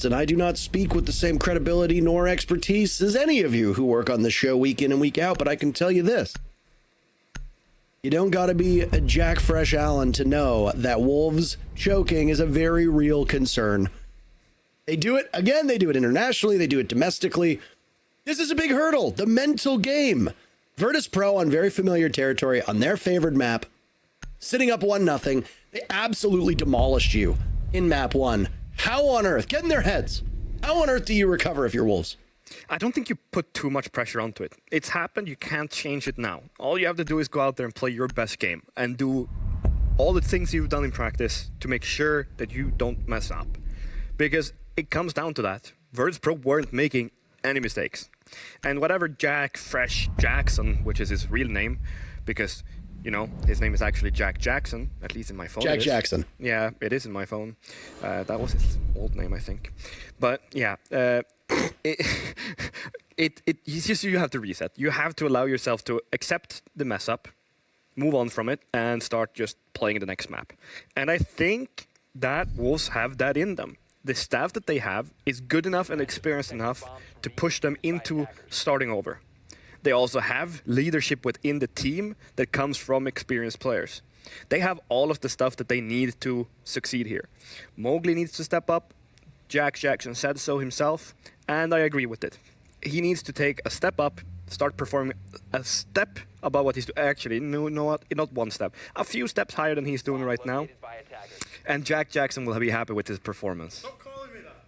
And I do not speak with the same credibility nor expertise as any of you who work on the show week in and week out, but I can tell you this. You don't got to be a Jack Fresh Allen to know that Wolves choking is a very real concern. They do it, again, they do it internationally, they do it domestically. This is a big hurdle, the mental game. VirtusPro on very familiar territory on their favored map, sitting up 1-0. They absolutely demolished you in map 1. How on earth, get in their heads, how on earth do you recover if you're Wolves? I don't think you put too much pressure onto it. It's happened, you can't change it now. All you have to do is go out there and play your best game and do all the things you've done in practice to make sure that you don't mess up. Because it comes down to that. VirtusPro weren't making any mistakes. And whatever Jack Fresh Jackson, which is his real name, because you know, his name is actually Jack Jackson, at least in my phone. Jack Jackson. Yeah, it is in my phone. That was his old name, I think. But yeah, it's just you have to reset. You have to allow yourself to accept the mess up, move on from it, and start just playing the next map. And I think that Wolves have that in them. The staff that they have is good enough and experienced enough to push them into starting over. They also have leadership within the team that comes from experienced players. They have all of the stuff that they need to succeed here. Mowgli needs to step up. Jack Jackson said so himself, and I agree with it. He needs to take a step up, start performing a step above what he's doing. Actually, no, not one step. A few steps higher than he's doing right now. And Jack Jackson will be happy with his performance. Stop calling me that.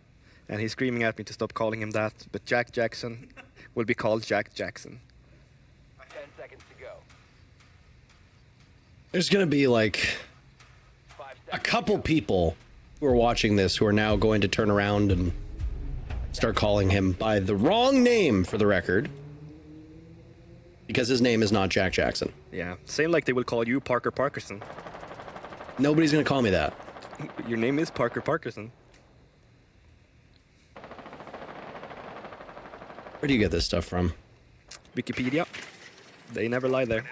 And he's screaming at me to stop calling him that, but Jack Jackson will be called Jack Jackson. 10 seconds to go. There's going to be like a couple people who are watching this who are now going to turn around and start calling him by the wrong name for the record, because his name is not Jack Jackson. Yeah, same like they will call you Parker Parkerson. Nobody's going to call me that. Your name is Parker Parkerson. Where do you get this stuff from? Wikipedia. They never lie there.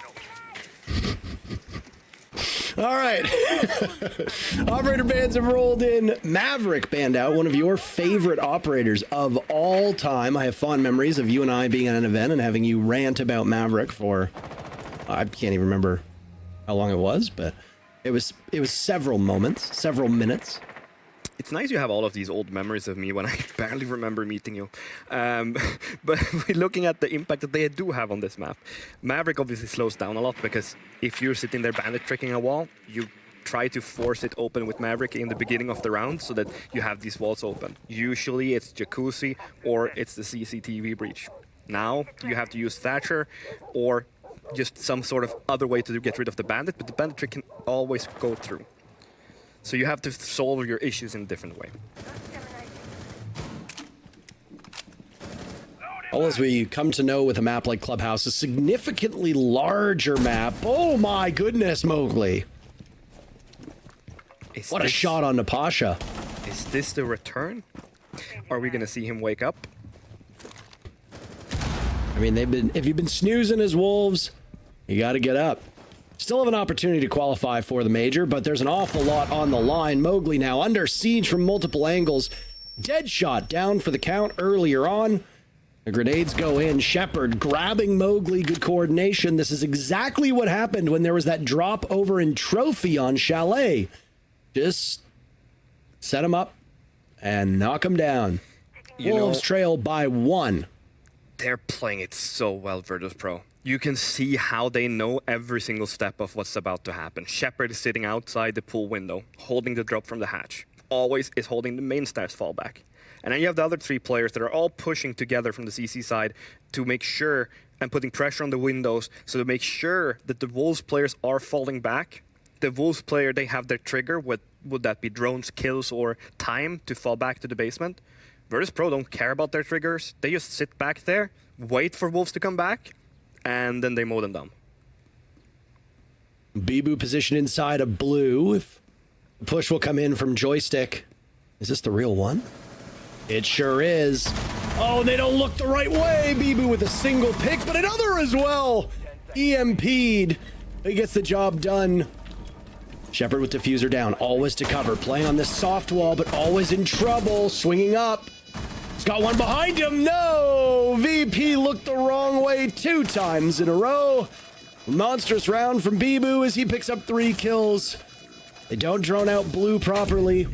All right. Operator bands have rolled in. Maverick band out, one of your favorite operators of all time. I have fond memories of you and I being at an event and having you rant about Maverick for, I can't even remember how long it was, but it was several moments, several minutes. It's nice you have all of these old memories of me when I barely remember meeting you. But looking at the impact that they do have on this map, Maverick obviously slows down a lot, because if you're sitting there bandit tricking a wall, you try to force it open with Maverick in the beginning of the round so that you have these walls open. Usually it's Jacuzzi or it's the CCTV breach. Now you have to use Thatcher or just some sort of other way to get rid of the bandit, but the bandit trick can always go through. So you have to solve your issues in a different way. All as we come to know with a map like Clubhouse, a significantly larger map. Oh my goodness, Mowgli. What a shot on Napasha. Is this the return? Are we going to see him wake up? I mean, if you've been snoozing as Wolves, you got to get up. Still have an opportunity to qualify for the major, but there's an awful lot on the line. Mowgli now under siege from multiple angles. Dead shot down for the count earlier on. The grenades go in. Shepard grabbing Mowgli. Good coordination. This is exactly what happened when there was that drop over in Trophy on Chalet. Just set him up and knock him down. Wolves trail by 1. They're playing it so well, VirtusPro. You can see how they know every single step of what's about to happen. Shepard is sitting outside the pool window, holding the drop from the hatch. Always is holding the main stairs fallback. And then you have the other 3 players that are all pushing together from the CC side to make sure and putting pressure on the windows, so to make sure that the Wolves players are falling back. The Wolves player, they have their trigger, would that be drones, kills, or time to fall back to the basement. VirtusPro don't care about their triggers. They just sit back there, wait for Wolves to come back, and then they mow them down. Bibu position inside of blue. If the push will come in from Joystick. Is this the real one? It sure is. Oh, they don't look the right way. Bibu with a single pick, but another as well. EMP'd. He gets the job done. Shepard with diffuser down, always to cover, playing on this soft wall, but always in trouble, swinging up. He's got one behind him. No! VP looked the wrong way 2 times in a row. Monstrous round from Bibu as he picks up 3 kills. They don't drone out blue properly.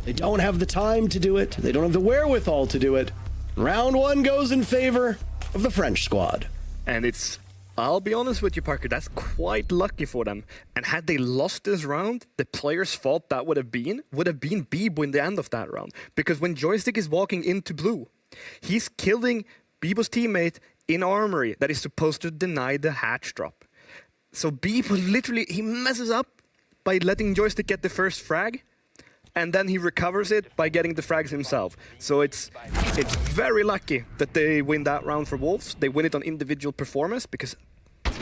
They don't have the time to do it. They don't have the wherewithal to do it. Round 1 goes in favor of the French squad. And I'll be honest with you, Parker, that's quite lucky for them. And had they lost this round, the players' fault that would have been Bibo in the end of that round. Because when Joystick is walking into blue, he's killing Bibo's teammate in armory that is supposed to deny the hatch drop. So Bibo literally, he messes up by letting Joystick get the first frag, and then he recovers it by getting the frags himself. So it's very lucky that they win that round for Wolves. They win it on individual performance because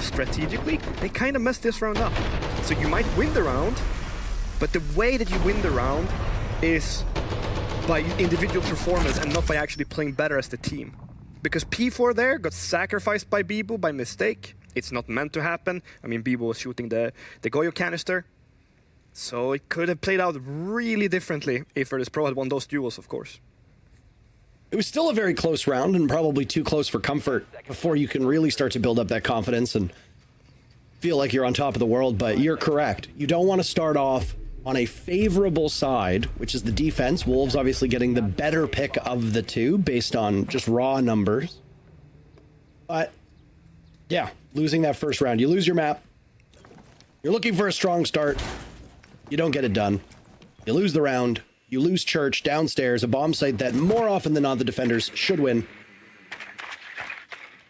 strategically, they kind of messed this round up. So you might win the round, but the way that you win the round is by individual performance and not by actually playing better as the team. Because P4 there got sacrificed by Bibo by mistake. It's not meant to happen. I mean, Bibo was shooting the Goyo canister. So it could have played out really differently if VirtusPro had won those duels, of course. It was still a very close round and probably too close for comfort before you can really start to build up that confidence and feel like you're on top of the world. But you're correct. You don't want to start off on a favorable side, which is the defense. Wolves obviously getting the better pick of the two based on just raw numbers. But yeah, losing that first round, you lose your map. You're looking for a strong start. You don't get it done. You lose the round. You lose Church downstairs, a bomb site that more often than not the defenders should win.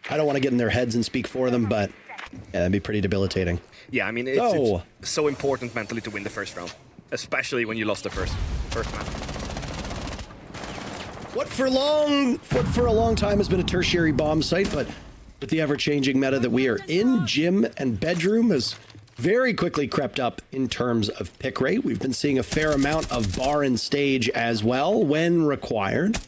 I don't want to get in their heads and speak for them, but yeah, that'd be pretty debilitating. Yeah, I mean, it's so important mentally to win the first round, especially when you lost the first map. What for a long time has been a tertiary bomb site, but with the ever-changing meta that we are in, gym and bedroom has very quickly crept up in terms of pick rate. We've been seeing a fair amount of bar and stage as well when required.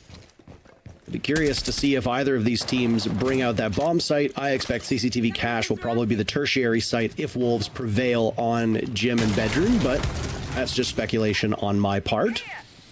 I'd be curious to see if either of these teams bring out that bomb site. I expect CCTV Cache will probably be the tertiary site if Wolves prevail on gym and bedroom, but that's just speculation on my part.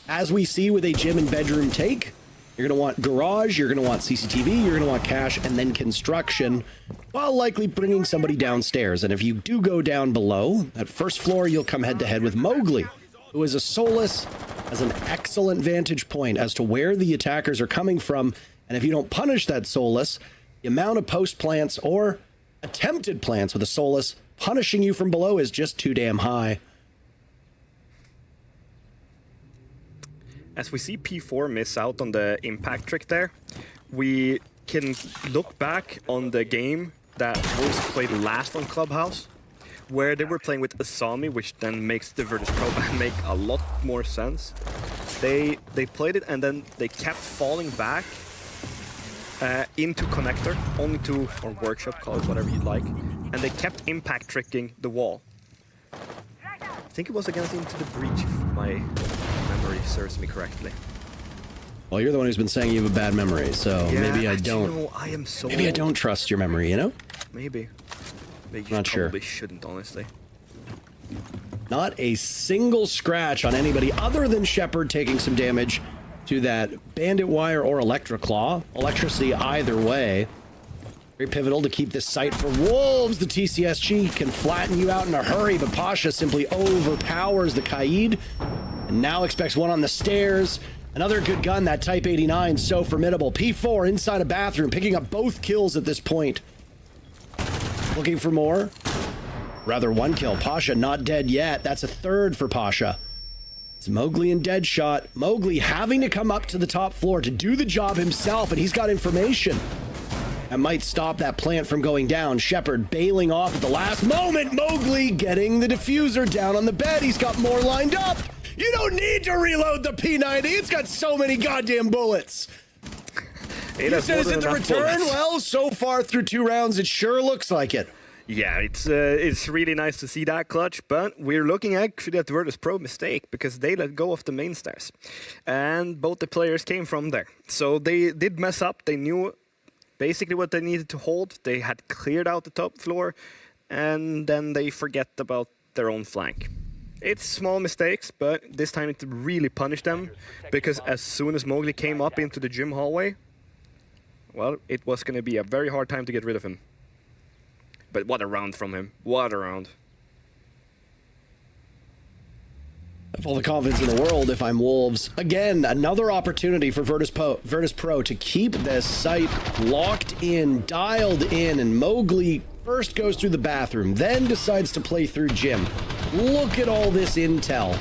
As we see with a gym and bedroom take, you're going to want garage, you're going to want CCTV, you're going to want cache, and then construction, while likely bringing somebody downstairs. And if you do go down below, that first floor, you'll come head-to-head with Mowgli, who is a Solus, has an excellent vantage point as to where the attackers are coming from. And if you don't punish that Solus, the amount of post plants or attempted plants with a Solus punishing you from below is just too damn high. As we see P4 miss out on the impact trick there, we can look back on the game that Wolves played last on Clubhouse, where they were playing with Asami, which then makes the VirtusPro ban make a lot more sense. They played it and then they kept falling back into connector, only to, or workshop, call it whatever you'd like, and they kept impact tricking the wall. I think it was against Into the Breach, if my memory serves me correctly. Well, you're the one who's been saying you have a bad memory, so Yeah, maybe I actually, don't. no, I am so Maybe I don't trust your memory, you know? Maybe. But you Not sure. probably shouldn't, honestly. Not a single scratch on anybody other than Shepard taking some damage to that Bandit Wire or Electroclaw. Electricity either way. Very pivotal to keep this site for Wolves. The TCSG can flatten you out in a hurry, but Pasha simply overpowers the Kaid and now expects one on the stairs. Another good gun, that Type 89, so formidable. P4 inside a bathroom, picking up both kills at this point. Looking for more. Rather, one kill. Pasha not dead yet. That's a third for Pasha. It's Mowgli and Deadshot. Mowgli having to come up to the top floor to do the job himself, and he's got information. That might stop that plant from going down. Shepard bailing off at the last moment. Mowgli getting the diffuser down on the bed. He's got more lined up. You don't need to reload the P90. It's got so many goddamn bullets. You said, is it the return? Well, so far through 2 rounds, it sure looks like it. Yeah, it's really nice to see that clutch, but we're looking actually at the VirtusPro mistake because they let go of the main stairs. And both the players came from there. So they did mess up. They knew basically what they needed to hold. They had cleared out the top floor, and then they forget about their own flank. It's small mistakes, but this time it really punished them, because as soon as Mowgli came up into the gym hallway, well, it was going to be a very hard time to get rid of him. But what a round from him. What a round. I have all the confidence in the world if I'm Wolves. Again, another opportunity for VirtusPro to keep this site locked in, dialed in, and Mowgli first goes through the bathroom, then decides to play through gym. Look at all this intel.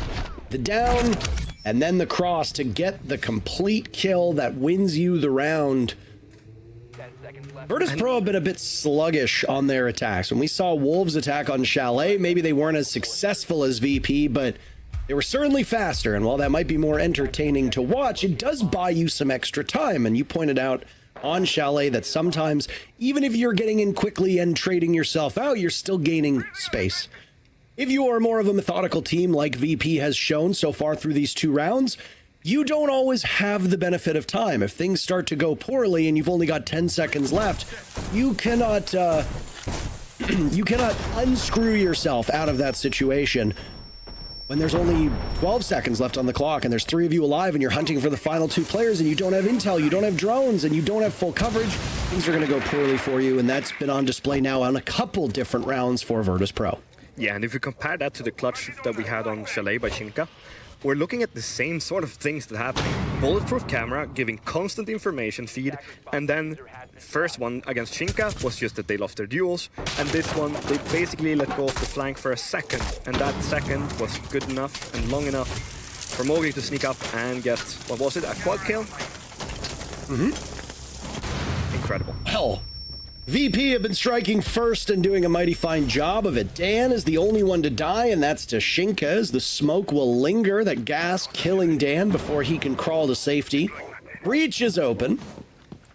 The down, and then the cross to get the complete kill that wins you the round. 10 seconds left. VirtusPro have been a bit sluggish on their attacks. When we saw Wolves attack on Chalet, maybe they weren't as successful as VP, but they were certainly faster. And while that might be more entertaining to watch, it does buy you some extra time. And you pointed out on Chalet that sometimes, even if you're getting in quickly and trading yourself out, you're still gaining space. If you are more of a methodical team like VP has shown so far through these 2 rounds, you don't always have the benefit of time. If things start to go poorly and you've only got 10 seconds left, you cannot unscrew yourself out of that situation. When there's only 12 seconds left on the clock and there's 3 of you alive and you're hunting for the final 2 players and you don't have intel, you don't have drones, and you don't have full coverage, things are going to go poorly for you, and that's been on display now on a couple different rounds for VirtusPro. Yeah, and if you compare that to the clutch that we had on Chalet by Shinka, we're looking at the same sort of things that happen. Bulletproof camera giving constant information feed, and then first one against Shinka was just that they lost their duels, and this one they basically let go of the flank for a second, and that second was good enough and long enough for Mowgli to sneak up and get, what was it, a quad kill? Incredible. Well, VP have been striking first and doing a mighty fine job of it. Dan is the only one to die, and that's to Shinka, as the smoke will linger, that gas killing Dan before he can crawl to safety. Breach is open.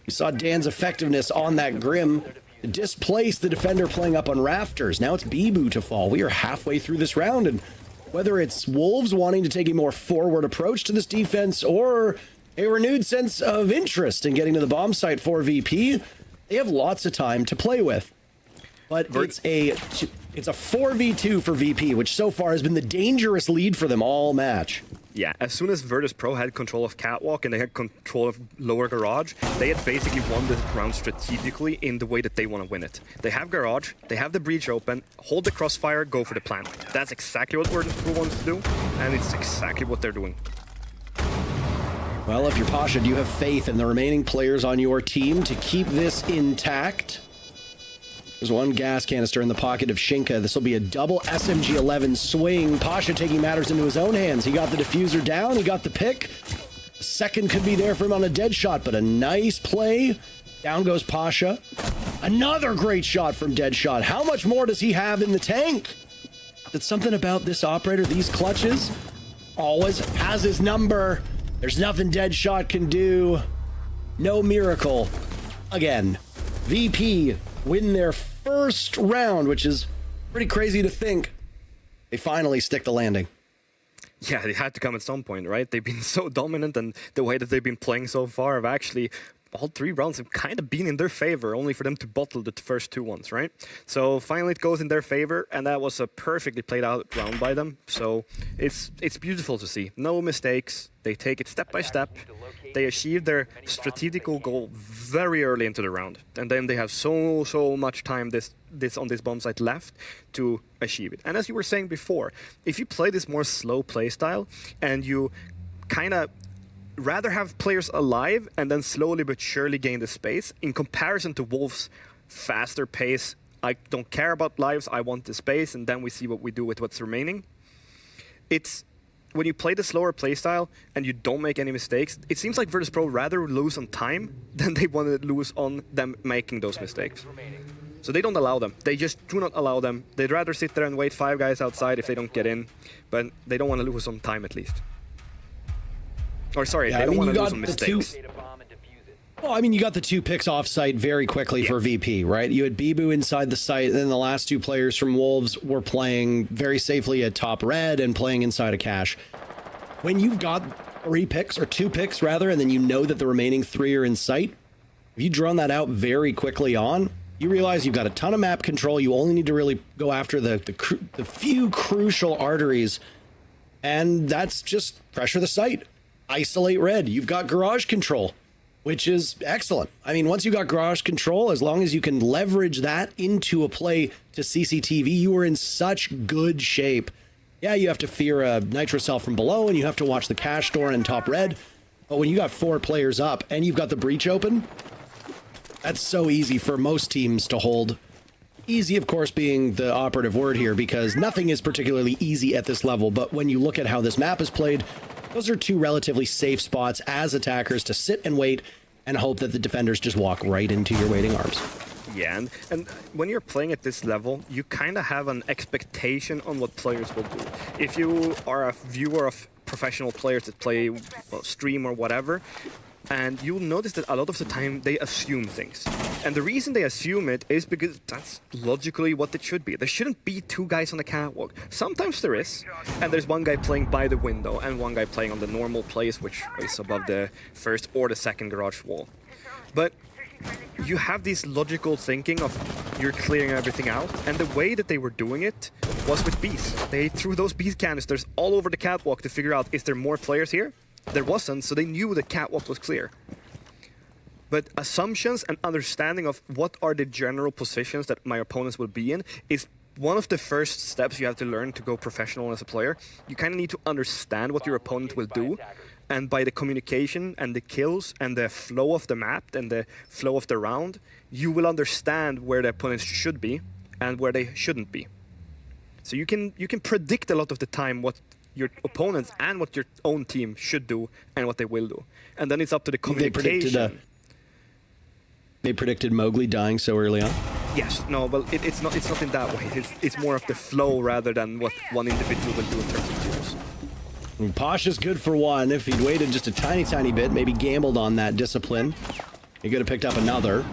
We saw Dan's effectiveness on that Grim displace the defender playing up on rafters. Now it's Bibu to fall. We are halfway through this round, and whether it's Wolves wanting to take a more forward approach to this defense or a renewed sense of interest in getting to the bomb site for VP, they have lots of time to play with. But it's a 4v2 for VP, which so far has been the dangerous lead for them all match. Yeah, as soon as VirtusPro had control of Catwalk and they had control of Lower Garage, they had basically won this round strategically in the way that they want to win it. They have Garage, they have the breach open, hold the crossfire, go for the plant. That's exactly what VirtusPro wants to do, and it's exactly what they're doing. Well, if you're Pasha, do you have faith in the remaining players on your team to keep this intact? There's one gas canister in the pocket of Shinka. This will be a double SMG-11 swing. Pasha taking matters into his own hands. He got the diffuser down. He got the pick. Second could be there for him on a dead shot, but a nice play. Down goes Pasha. Another great shot from Deadshot. How much more does he have in the tank? That's something about this operator, these clutches. Always has his number. There's nothing Deadshot can do. No miracle. Again, VP win their first round, which is pretty crazy to think. They finally stick the landing. Yeah, they had to come at some point, right? They've been so dominant, and the way that they've been playing so far have actually, all 3 rounds have kind of been in their favor, only for them to bottle the first 2 ones, right? So finally it goes in their favor, and that was a perfectly played out round by them. So it's beautiful to see. No mistakes. They take it step by step. They achieve their strategical goal very early into the round, and then they have so much time this on this bomb site left to achieve it. And as you were saying before, if you play this more slow play style and you kind of rather have players alive and then slowly but surely gain the space, in comparison to Wolves' faster pace, I don't care about lives, I want the space, and then we see what we do with what's remaining. It's when you play the slower playstyle and you don't make any mistakes, it seems like VirtusPro rather lose on time than they want to lose on them making those mistakes. So they don't allow them. They just do not allow them. They'd rather sit there and wait 5 guys outside if they don't get in, but they don't want to lose on time at least. Or sorry, Yeah, they don't want to lose the on mistakes. Well, I mean, you got the 2 picks off site very quickly for VP, right? You had Bibu inside the site, and then the last 2 players from Wolves were playing very safely at top red and playing inside a cache. When you've got 3 picks, or 2 picks rather, and then you know that the remaining 3 are in sight, if you drone that out very quickly on, You realize you've got a ton of map control. You only need to really go after the few crucial arteries. And that's just pressure the site. Isolate red. You've got garage control, which is excellent. I mean, once you got garage control, as long as you can leverage that into a play to CCTV, you are in such good shape. Yeah, you have to fear a nitro cell from below, and you have to watch the cash door in top red. But when you got 4 players up and you've got the breach open, that's so easy for most teams to hold. Easy, of course, being the operative word here, because nothing is particularly easy at this level. But when you look at how this map is played, those are 2 relatively safe spots as attackers to sit and wait and hope that the defenders just walk right into your waiting arms. Yeah, and when you're playing at this level, you kind of have an expectation on what players will do. If you are a viewer of professional players that play, well, stream or whatever, and you'll notice that a lot of the time they assume things. And the reason they assume it is because that's logically what it should be. There shouldn't be 2 guys on the catwalk. Sometimes there is, and there's one guy playing by the window and one guy playing on the normal place, which is above the first or the second garage wall. But you have this logical thinking of you're clearing everything out, and the way that they were doing it was with bees. They threw those bee canisters all over the catwalk to figure out, is there more players here? There wasn't, so they knew the catwalk was clear. But assumptions and understanding of what are the general positions that my opponents will be in is one of the first steps you have to learn to go professional as a player. You kind of need to understand what your opponent will do, and by the communication and the kills and the flow of the map and the flow of the round, you will understand where the opponents should be and where they shouldn't be. So you can predict a lot of the time what your opponents and what your own team should do and what they will do. And then it's up to the communication. They predicted Mowgli dying so early on? Yes, no, well, it's not in that way. It's more of the flow rather than what one individual will do in terms of kills. Pasha's good for 1. If he'd waited just a tiny bit, maybe gambled on that discipline, he could have picked up another.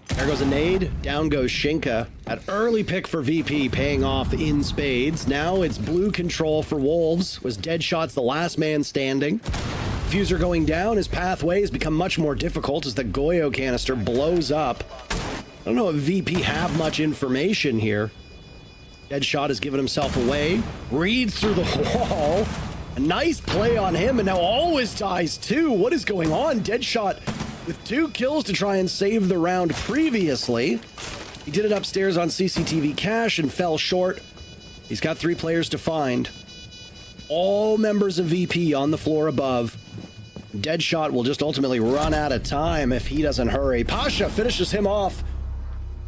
There goes a nade. Down goes Shinka. An early pick for VP paying off in spades. Now it's blue control for Wolves. Was Deadshot's the last man standing. Diffuser going down. His pathway has become much more difficult as the Goyo canister blows up. I don't know if VP have much information here. Deadshot has given himself away. Reads through the wall. A nice play on him, and now always dies too. What is going on? Deadshot with 2 kills to try and save the round previously. He did it upstairs on CCTV cache and fell short. He's got 3 players to find. All members of VP on the floor above. Deadshot will just ultimately run out of time if he doesn't hurry. Pasha finishes him off.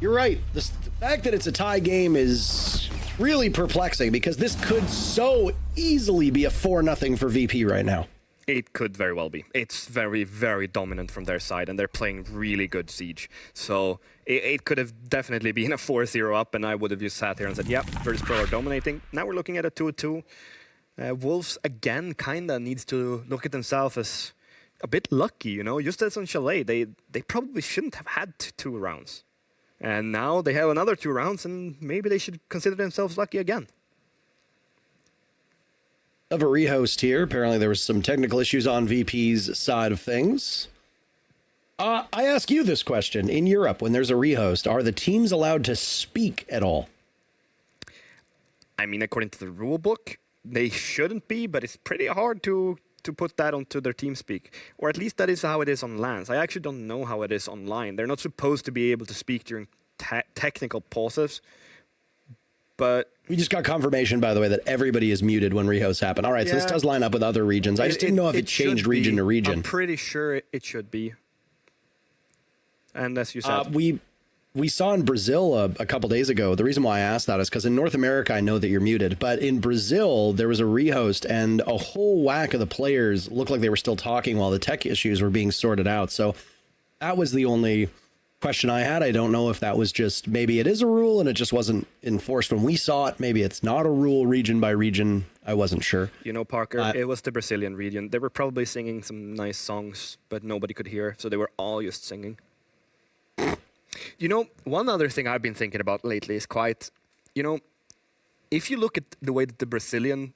You're right. The fact that it's a tie game is really perplexing because this could so easily be a 4-0 for VP right now. It could very well be. It's very, very dominant from their side, and they're playing really good Siege. So it could have definitely been a 4-0 up, and I would have just sat here and said, yep, VirtusPro are dominating. Now we're looking at a 2-2. Wolves, again, kind of needs to look at themselves as a bit lucky, you know? Just as on Chalet, they probably shouldn't have had 2 rounds. And now they have another 2 rounds, and maybe they should consider themselves lucky again. Of a rehost here. Apparently there was some technical issues on VP's side of things. I ask you this question. In Europe, when there's a rehost, are the teams allowed to speak at all? I mean, according to the rule book, they shouldn't be, but it's pretty hard to put that onto their team speak. Or at least that is how it is on LANs. I actually don't know how it is online. They're not supposed to be able to speak during technical pauses. But we just got confirmation, by the way, that everybody is muted when rehosts happen. All right, so this does line up with other regions. I just didn't know if it changed region to region. I'm pretty sure it should be. And as you said... We saw in Brazil a couple days ago. The reason why I asked that is because in North America, I know that you're muted. But in Brazil, there was a rehost, and a whole whack of the players looked like they were still talking while the tech issues were being sorted out. So that was the only question I had. I don't know if that was just maybe it is a rule and it just wasn't enforced when we saw it. Maybe it's not a rule region by region. I wasn't sure. You know, Parker, it was the Brazilian region. They were probably singing some nice songs, but nobody could hear. So they were all just singing. You know, one other thing I've been thinking about lately is quite, you know, if you look at the way that the Brazilian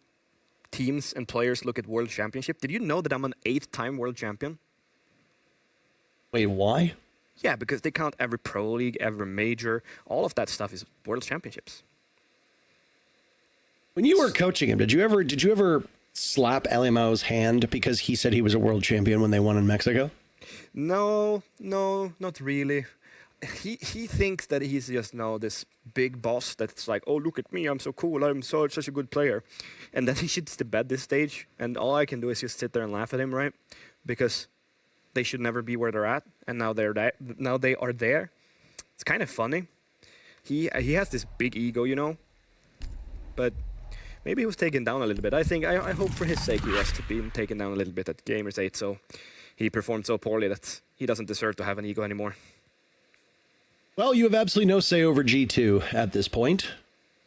teams and players look at World Championship, did you know that I'm an 8-time world champion? Wait, why? Yeah, because they count every pro league, every major. All of that stuff is World Championships. When you were coaching him, did you ever slap LMO's hand because he said he was a world champion when they won in Mexico? No, not really. He thinks that he's just this big boss that's like, oh, look at me, I'm so cool, I'm such a good player. And then he shits the bed this stage, and all I can do is just sit there and laugh at him, right? Because they should never be where they're at, and now now they are there. It's kind of funny. He has this big ego, but maybe he was taken down a little bit. I hope for his sake he was being taken down a little bit at Gamers 8, so he performed so poorly that he doesn't deserve to have an ego anymore. Well, you have absolutely no say over G2 at this point.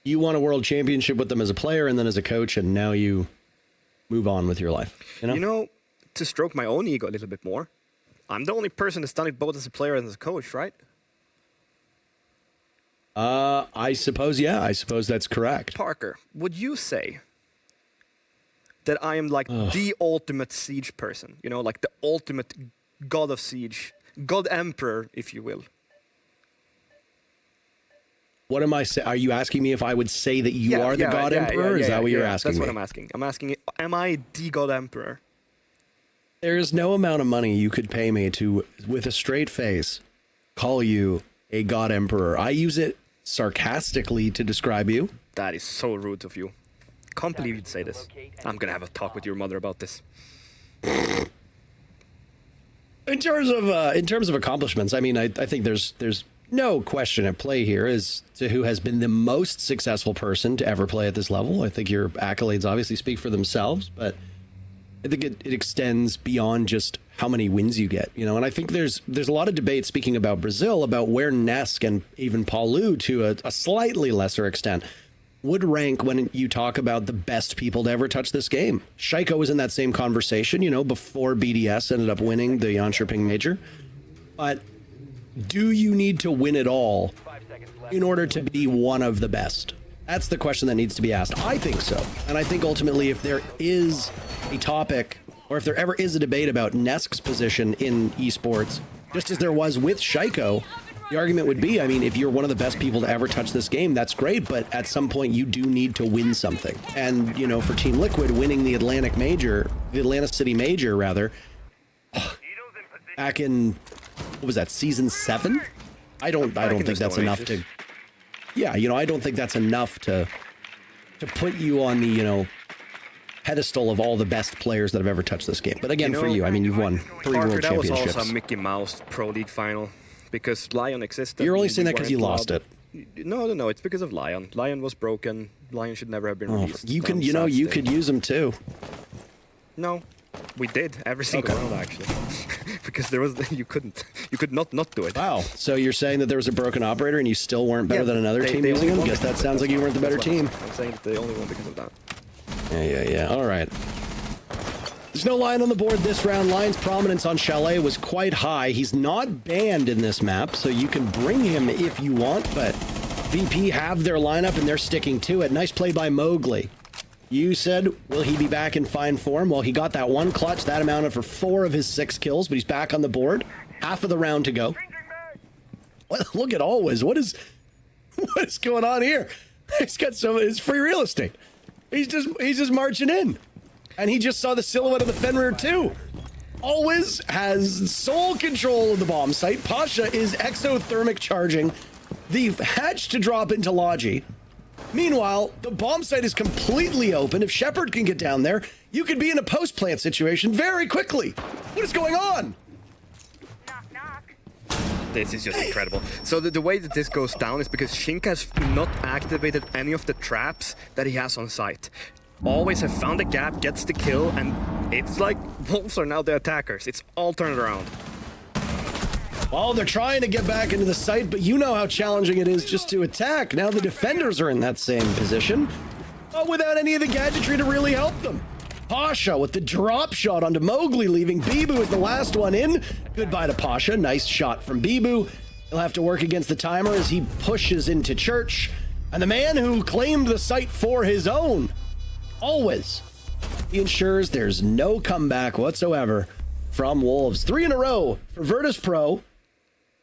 You won a world championship with them as a player and then as a coach, and now you move on with your life. To stroke my own ego a little bit more, I'm the only person that's done it both as a player and as a coach, right? I suppose that's correct. Parker, would you say that I am like the ultimate Siege person? Like the ultimate god of Siege, god emperor, if you will. What am I saying? Are you asking me if I would say that you are the God Emperor? Is that what you're asking me? That's what I'm asking. I'm asking, am I the God Emperor? There's no amount of money you could pay me to, with a straight face, call you a God Emperor. I use it sarcastically to describe you. That is so rude of you. Can't believe you'd say this. I'm gonna have a talk with your mother about this. In terms of accomplishments, I mean, I think there's no question at play here as to who has been the most successful person to ever play at this level. I think your accolades obviously speak for themselves, but I think it extends beyond just how many wins you get, and I think there's a lot of debate, speaking about Brazil, about where Nesk and even Paulu, to a slightly lesser extent, would rank when you talk about the best people to ever touch this game. Shaiko was in that same conversation, before BDS ended up winning the Yanshiping Major. But do you need to win it all in order to be one of the best? That's the question that needs to be asked. I think so. And I think ultimately, if there is a topic, or if there ever is a debate about Nesk's position in esports, just as there was with Shaiko, the argument would be, I mean, if you're one of the best people to ever touch this game, that's great, but at some point you do need to win something. And, for Team Liquid, winning the Atlanta City Major, rather, back in, what was that, season 7? I don't think that's enough to... Yeah, I don't think that's enough to put you on the, pedestal of all the best players that have ever touched this game. But again, for you, I mean, you've won 3 Parker, world championships. That was also a Mickey Mouse Pro League final, because Lion existed. You're only saying that because you lost it. No, it's because of Lion. Lion was broken. Lion should never have been released. You can, you could use them too. No, we did every single round actually, because you could not do it. Wow. So you're saying that there was a broken operator and you still weren't better than another team using them? Guess that sounds like you weren't the better team. I'm saying that they only won because of that. Yeah. All right. There's no Lion on the board this round. Lion's prominence on Chalet was quite high. He's not banned in this map, so you can bring him if you want, but VP have their lineup and they're sticking to it. Nice play by Mowgli. You said, will he be back in fine form? Well, he got that one clutch. That amounted for 4 of his 6 kills, but he's back on the board. Half of the round to go. Look at Always. What is going on here? He's got it's free real estate. He's just marching in. And he just saw the silhouette of the Fenrir too. Always has sole control of the bomb site. Pasha is exothermic charging the hatch to drop into Logi. Meanwhile, the bomb site is completely open. If Shepard can get down there, you could be in a post-plant situation very quickly. What is going on? This is just incredible. So the way that this goes down is because Shink has not activated any of the traps that he has on site. Always have found a gap, gets the kill, and it's like Wolves are now the attackers. It's all turned around. Well, they're trying to get back into the site, but you know how challenging it is just to attack. Now the defenders are in that same position, but without any of the gadgetry to really help them. Pasha with the drop shot onto Mowgli, leaving Bibu as the last one in. Goodbye to Pasha. Nice shot from Bibu. He'll have to work against the timer as he pushes into Church. And the man who claimed the site for his own, Always, he ensures there's no comeback whatsoever from Wolves. 3 in a row for VirtusPro.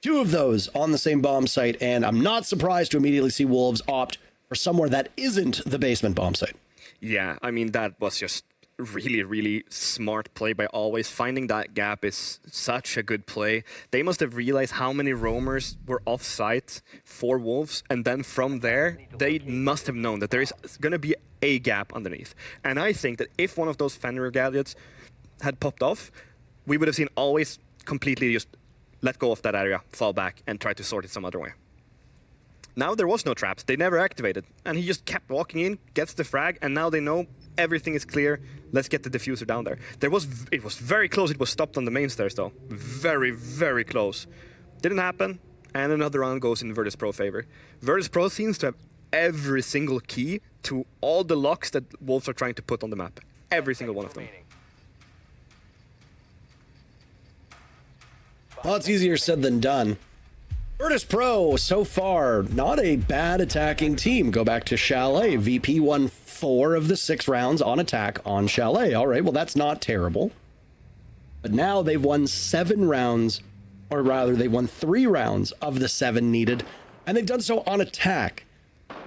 Two of those on the same bomb site, and I'm not surprised to immediately see Wolves opt for somewhere that isn't the basement bomb site. Yeah, I mean, that was just really, really smart play by Always. Finding that gap is such a good play. They must have realized how many roamers were off-site for Wolves, and then from there, they must have known that there is going to be a gap underneath. And I think that if one of those Fenrir gadgets had popped off, we would have seen Always completely just let go of that area, fall back, and try to sort it some other way. Now there was no traps. They never activated. And he just kept walking in, gets the frag, and now they know everything is clear. Let's get the diffuser down there. It was very close. It was stopped on the main stairs, though. Very, very close. Didn't happen, and another round goes in VirtusPro favor. VirtusPro seems to have every single key to all the locks that Wolves are trying to put on the map. Every single one of them. Well, it's easier said than done. VirtusPro, so far, not a bad attacking team. Go back to Chalet. VP won 4 of the 6 rounds on attack on Chalet. All right, well, that's not terrible. But now they've won 7 rounds, or rather, they won 3 rounds of the 7 needed, and they've done so on attack.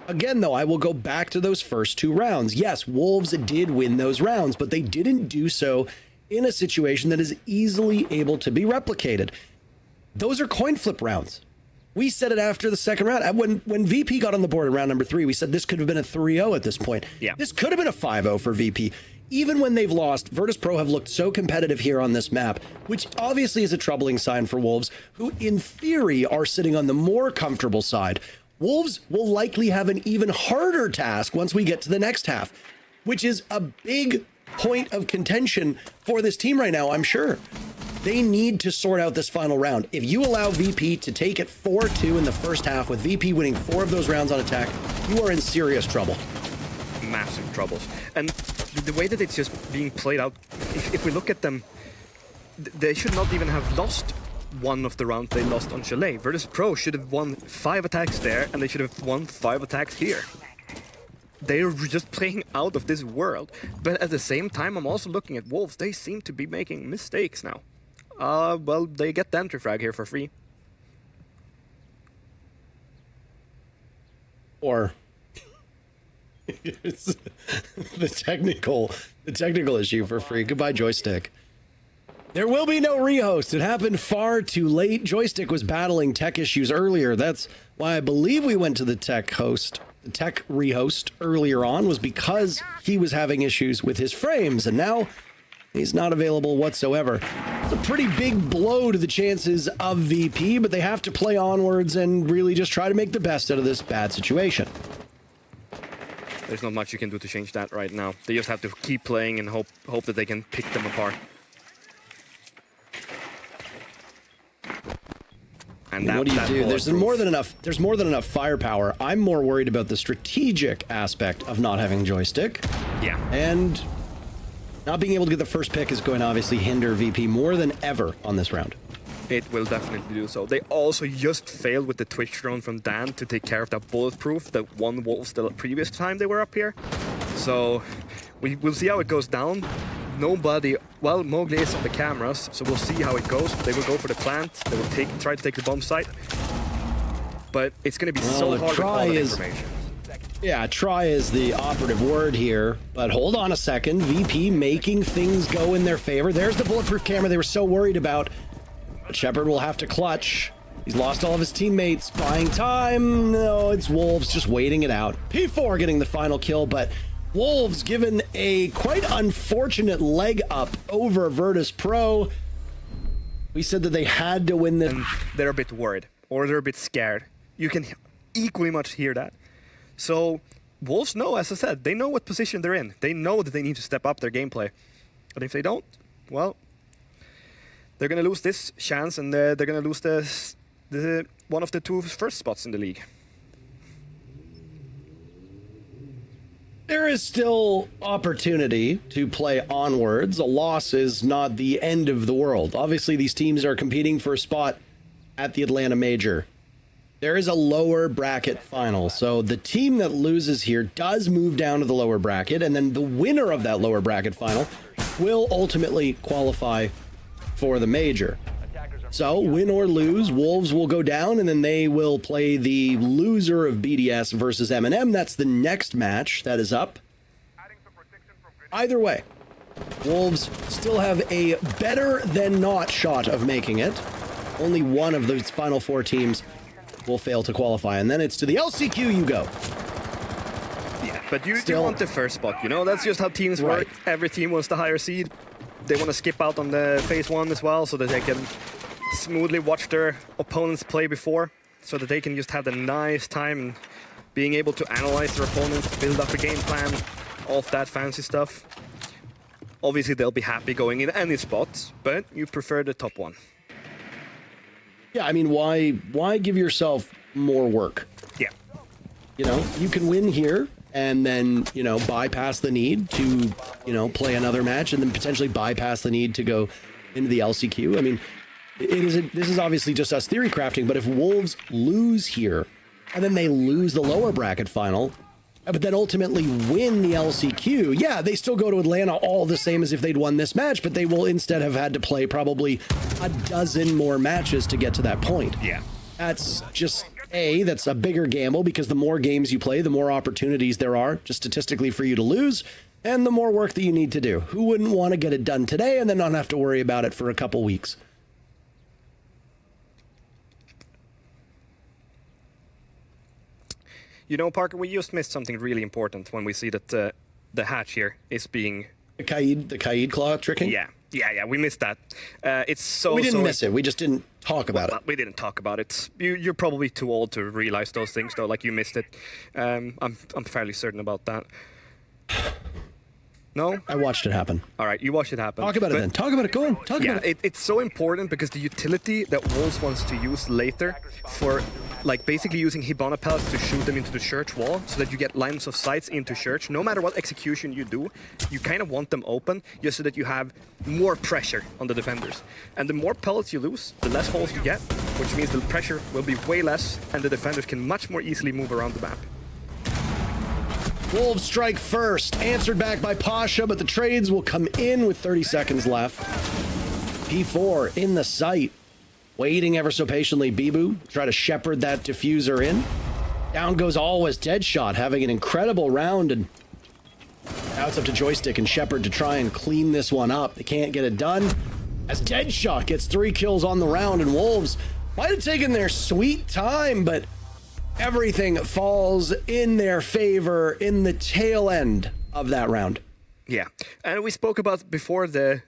Again, though, I will go back to those first 2 rounds. Yes, Wolves did win those rounds, but they didn't do so in a situation that is easily able to be replicated. Those are coin flip rounds. We said it after the second round. When VP got on the board in round number 3, we said this could have been a 3-0 at this point. Yeah. This could have been a 5-0 for VP. Even when they've lost, VirtusPro have looked so competitive here on this map, which obviously is a troubling sign for Wolves, who in theory are sitting on the more comfortable side. Wolves will likely have an even harder task once we get to the next half, which is a big point of contention for this team right now, I'm sure. They need to sort out this final round. If you allow VP to take it 4-2 in the first half, with VP winning 4 of those rounds on attack, you are in serious trouble. Massive troubles. And the way that it's just being played out, if we look at them, they should not even have lost one of the rounds they lost on Chalet. VirtusPro should have won 5 attacks there, and they should have won 5 attacks here. They're just playing out of this world. But at the same time, I'm also looking at Wolves. They seem to be making mistakes now. Well, they get the entry frag here for free. Or it's the technical issue for free. Goodbye, joystick. There will be no rehost. It happened far too late. Joystick was battling tech issues earlier. That's why I believe we went to the tech rehost earlier on, was because he was having issues with his frames, and now he's not available whatsoever. It's a pretty big blow to the chances of VP, but they have to play onwards and really just try to make the best out of this bad situation. There's not much you can do to change that right now. They just have to keep playing and hope that they can pick them apart. And what do you do? There's more than enough firepower. I'm more worried about the strategic aspect of not having joystick. Yeah. And not being able to get the first pick is going to obviously hinder VP more than ever on this round. It will definitely do so. They also just failed with the Twitch drone from Dan to take care of that bulletproof that won Wolves the previous time they were up here. So we'll see how it goes down. Nobody, well, Mowgli is on the cameras, so we'll see how it goes. They will go for the plant. They will try to take the bomb site. But it's going to be so hard to call that information. Yeah, try is the operative word here, but hold on a second. VP making things go in their favor. There's the bulletproof camera they were so worried about. But Shepard will have to clutch. He's lost all of his teammates. Buying time. No, it's Wolves just waiting it out. P4 getting the final kill, but Wolves given a quite unfortunate leg up over VirtusPro. We said that they had to win this. And they're a bit worried, or they're a bit scared. You can equally much hear that. So Wolves know, as I said, they know what position they're in. They know that they need to step up their gameplay. But if they don't, well, they're going to lose this chance, and they're going to lose the one of the 2 first spots in the league. There is still opportunity to play onwards. A loss is not the end of the world. Obviously, these teams are competing for a spot at the Atlanta Major. There is a lower bracket final, so the team that loses here does move down to the lower bracket, and then the winner of that lower bracket final will ultimately qualify for the Major. So, win or lose, Wolves will go down, and then they will play the loser of BDS versus M&M. That's the next match that is up. Either way, Wolves still have a better than not shot of making it. Only one of those final 4 teams will fail to qualify, and then it's to the LCQ you go. Yeah, but you want the first spot, you know? That's just how teams work. Every team wants the higher seed. They want to skip out on the phase 1 as well, so that they can smoothly watch their opponents play before, so that they can just have a nice time and being able to analyze their opponents, build up a game plan, all of that fancy stuff. Obviously, they'll be happy going in any spots, but you prefer the top one. Yeah, I mean, why give yourself more work? Yeah. You know, you can win here and then, you know, bypass the need to, you know, play another match and then potentially bypass the need to go into the LCQ. I mean, this is obviously just us theory crafting, but if Wolves lose here and then they lose the lower bracket final, but then ultimately win the LCQ, yeah, they still go to Atlanta all the same as if they'd won this match, but they will instead have had to play probably a dozen more matches to get to that point. Yeah. That's just, that's a bigger gamble because the more games you play, the more opportunities there are just statistically for you to lose, and the more work that you need to do. Who wouldn't want to get it done today and then not have to worry about it for a couple weeks? You know, Parker, we just missed something really important when we see that the hatch here is being... The Kaid claw tricking? Yeah, we missed that. It's so... We didn't miss it, we just didn't talk about it. We didn't talk about it. You're probably too old to realize those things, though, like you missed it. I'm fairly certain about that. No? I watched it happen. All right, you watched it happen. Talk about it then. Talk about it. Go on. Talk about it. It's so important because the utility that Wolves wants to use later for, like, basically using Hibana pellets to shoot them into the church wall so that you get lines of sights into church. No matter what execution you do, you kind of want them open just so that you have more pressure on the defenders. And the more pellets you lose, the less holes you get, which means the pressure will be way less and the defenders can much more easily move around the map. Wolves strike first, answered back by Pasha, but the trades will come in with 30 seconds left. P4 in the sight, waiting ever so patiently. Bibu try to shepherd that diffuser in. Down goes always Deadshot, having an incredible round, and now it's up to Joystick and Shepard to try and clean this one up. They can't get it done as Deadshot gets 3 kills on the round, and Wolves might have taken their sweet time, but everything falls in their favor in the tail end of that round. Yeah, and we spoke about before the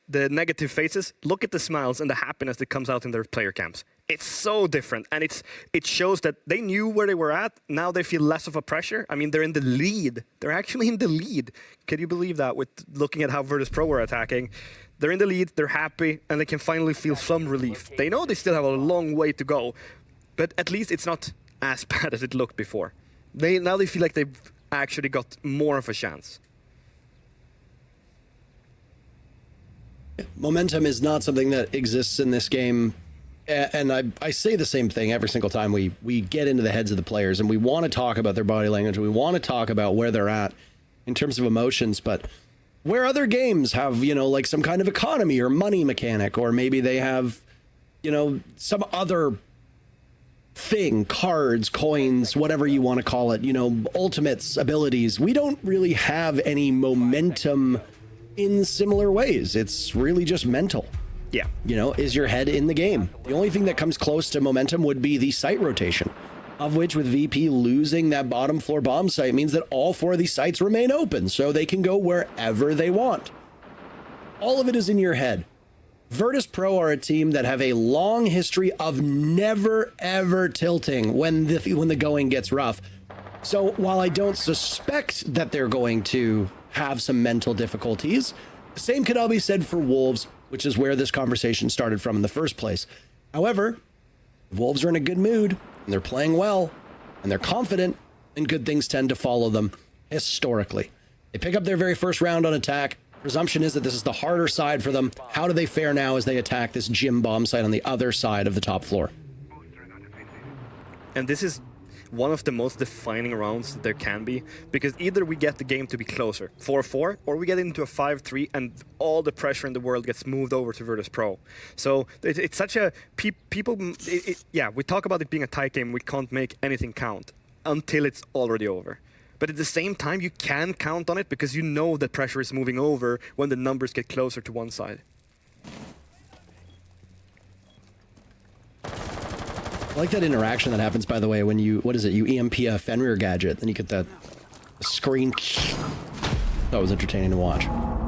negative faces. Look at the smiles and the happiness that comes out in their player camps. It's so different, and it shows that they knew where they were at. Now they feel less of a pressure. I mean, they're in the lead. They're actually in the lead. Can you believe that with looking at how VirtusPro were attacking? They're in the lead, they're happy, and they can finally feel some relief. They know they still have a long way to go, but at least it's not as bad as it looked before. Now they feel like they've actually got more of a chance. Momentum is not something that exists in this game, and I say the same thing every single time we get into the heads of the players, and we want to talk about their body language, we want to talk about where they're at in terms of emotions, but where other games have, you know, like some kind of economy or money mechanic, or maybe they have, you know, some other thing, cards, coins, whatever you want to call it, you know, ultimates, abilities. We don't really have any momentum in similar ways. It's really just mental. Yeah. You know, is your head in the game? The only thing that comes close to momentum would be the site rotation, of which with VP losing that bottom floor bomb site means that all 4 of these sites remain open, so they can go wherever they want. All of it is in your head. VirtusPro are a team that have a long history of never ever tilting when the going gets rough. So while I don't suspect that they're going to have some mental difficulties, the same could all be said for Wolves, which is where this conversation started from in the first place. However, Wolves are in a good mood, and they're playing well, and they're confident, and good things tend to follow them historically. They pick up their very first round on attack. Presumption is that this is the harder side for them. How do they fare now as they attack this gym bomb site on the other side of the top floor? And this is one of the most defining rounds that there can be, because either we get the game to be closer, 4-4, or we get into a 5-3 and all the pressure in the world gets moved over to VirtusPro. So it's such a... yeah, we talk about it being a tight game, we can't make anything count until it's already over. But at the same time, you can count on it because you know that pressure is moving over when the numbers get closer to one side. I like that interaction that happens, by the way, when you, what is it, you EMP a Fenrir gadget, then you get that screen. That was entertaining to watch.